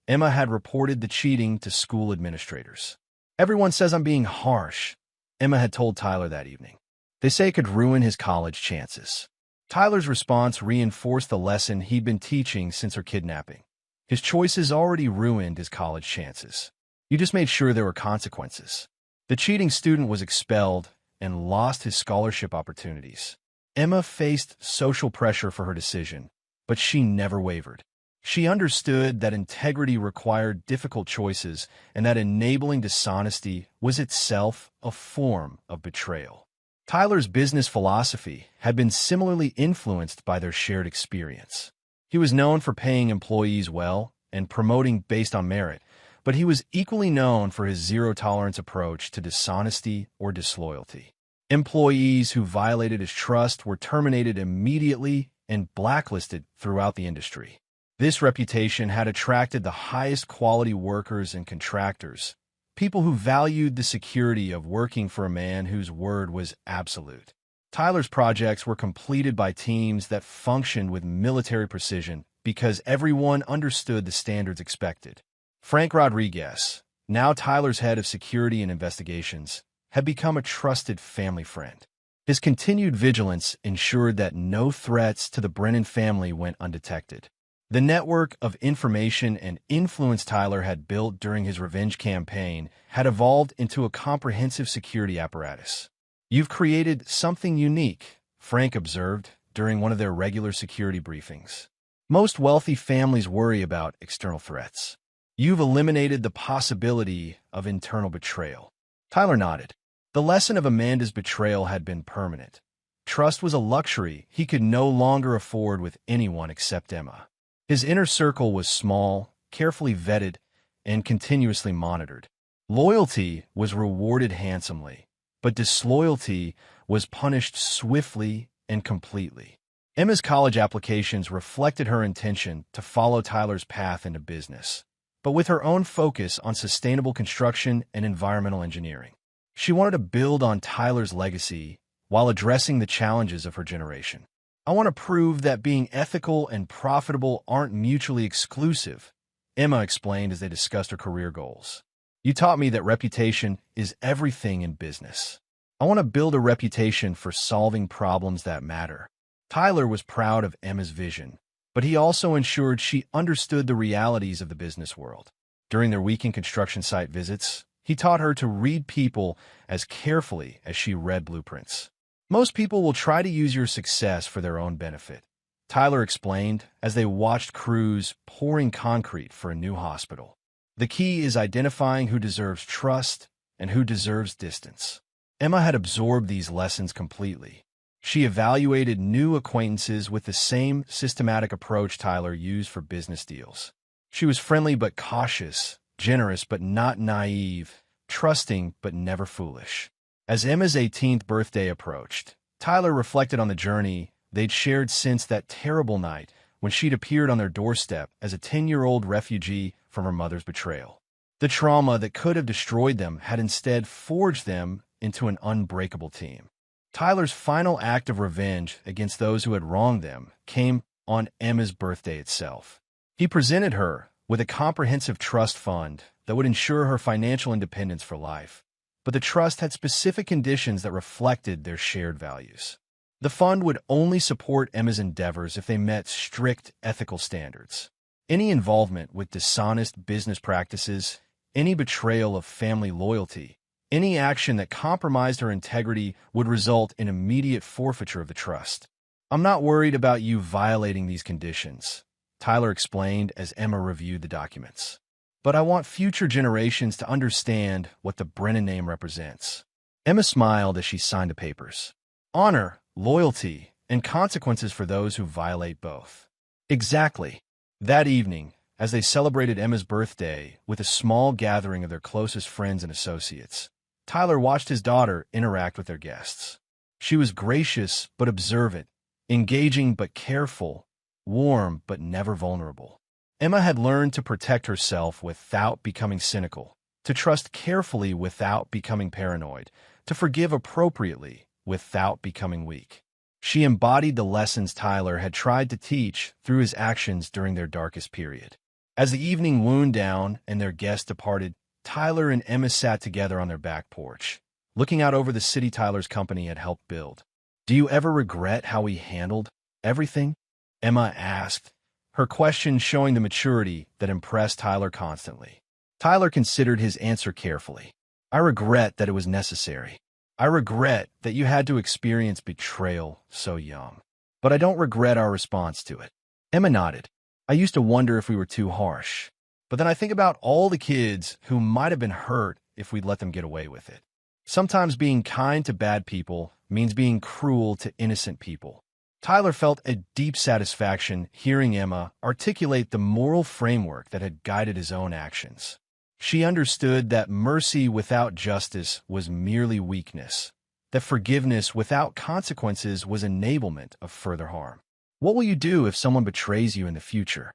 Speaker 1: Emma had reported the cheating to school administrators. "Everyone says I'm being harsh," Emma had told Tyler that evening. "They say it could ruin his college chances." Tyler's response reinforced the lesson he'd been teaching since her kidnapping. His choices already ruined his college chances. You just made sure there were consequences. The cheating student was expelled and lost his scholarship opportunities. Emma faced social pressure for her decision, but she never wavered. She understood that integrity required difficult choices and that enabling dishonesty was itself a form of betrayal. Tyler's business philosophy had been similarly influenced by their shared experience. He was known for paying employees well and promoting based on merit, but he was equally known for his zero-tolerance approach to dishonesty or disloyalty. Employees who violated his trust were terminated immediately and blacklisted throughout the industry. This reputation had attracted the highest quality workers and contractors, people who valued the security of working for a man whose word was absolute. Tyler's projects were completed by teams that functioned with military precision because everyone understood the standards expected. Frank Rodriguez, now Tyler's head of security and investigations, had become a trusted family friend. His continued vigilance ensured that no threats to the Brennan family went undetected. The network of information and influence Tyler had built during his revenge campaign had evolved into a comprehensive security apparatus. "You've created something unique," Frank observed during one of their regular security briefings. "Most wealthy families worry about external threats. You've eliminated the possibility of internal betrayal." Tyler nodded. The lesson of Amanda's betrayal had been permanent. Trust was a luxury he could no longer afford with anyone except Emma. His inner circle was small, carefully vetted, and continuously monitored. Loyalty was rewarded handsomely, but disloyalty was punished swiftly and completely. Emma's college applications reflected her intention to follow Tyler's path into business, but with her own focus on sustainable construction and environmental engineering. She wanted to build on Tyler's legacy while addressing the challenges of her generation. "I want to prove that being ethical and profitable aren't mutually exclusive," Emma explained as they discussed her career goals. "You taught me that reputation is everything in business. I want to build a reputation for solving problems that matter." Tyler was proud of Emma's vision, but he also ensured she understood the realities of the business world. During their weekend construction site visits, he taught her to read people as carefully as she read blueprints. "Most people will try to use your success for their own benefit," Tyler explained as they watched crews pouring concrete for a new hospital. "The key is identifying who deserves trust and who deserves distance." Emma had absorbed these lessons completely. She evaluated new acquaintances with the same systematic approach Tyler used for business deals. She was friendly but cautious, generous but not naive, trusting but never foolish. As Emma's 18th birthday approached, Tyler reflected on the journey they'd shared since that terrible night when she'd appeared on their doorstep as a 10-year-old refugee from her mother's betrayal. The trauma that could have destroyed them had instead forged them into an unbreakable team. Tyler's final act of revenge against those who had wronged them came on Emma's birthday itself. He presented her with a comprehensive trust fund that would ensure her financial independence for life, but the trust had specific conditions that reflected their shared values. The fund would only support Emma's endeavors if they met strict ethical standards. Any involvement with dishonest business practices, any betrayal of family loyalty, any action that compromised her integrity would result in immediate forfeiture of the trust. "I'm not worried about you violating these conditions," Tyler explained as Emma reviewed the documents. "But I want future generations to understand what the Brennan name represents." Emma smiled as she signed the papers. "Honor, loyalty, and consequences for those who violate both." Exactly. That evening, as they celebrated Emma's birthday with a small gathering of their closest friends and associates, Tyler watched his daughter interact with their guests. She was gracious but observant, engaging but careful, warm but never vulnerable. Emma had learned to protect herself without becoming cynical, to trust carefully without becoming paranoid, to forgive appropriately without becoming weak. She embodied the lessons Tyler had tried to teach through his actions during their darkest period. As the evening wound down and their guests departed, Tyler and Emma sat together on their back porch, looking out over the city Tyler's company had helped build. "Do you ever regret how we handled everything?" Emma asked, her question showing the maturity that impressed Tyler constantly. Tyler considered his answer carefully. "I regret that it was necessary. I regret that you had to experience betrayal so young. But I don't regret our response to it." Emma nodded. "I used to wonder if we were too harsh. But then I think about all the kids who might have been hurt if we'd let them get away with it. Sometimes being kind to bad people means being cruel to innocent people." Tyler felt a deep satisfaction hearing Emma articulate the moral framework that had guided his own actions. She understood that mercy without justice was merely weakness, that forgiveness without consequences was enablement of further harm. "What will you do if someone betrays you in the future?"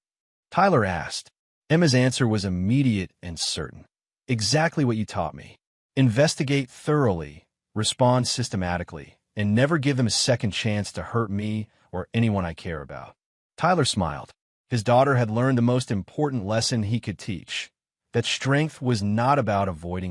Speaker 1: Tyler asked. Emma's answer was immediate and certain. "Exactly what you taught me. Investigate thoroughly, respond systematically, and never give them a second chance to hurt me or anyone I care about. Tyler smiled. His daughter had learned the most important lesson he could teach, that strength was not about avoiding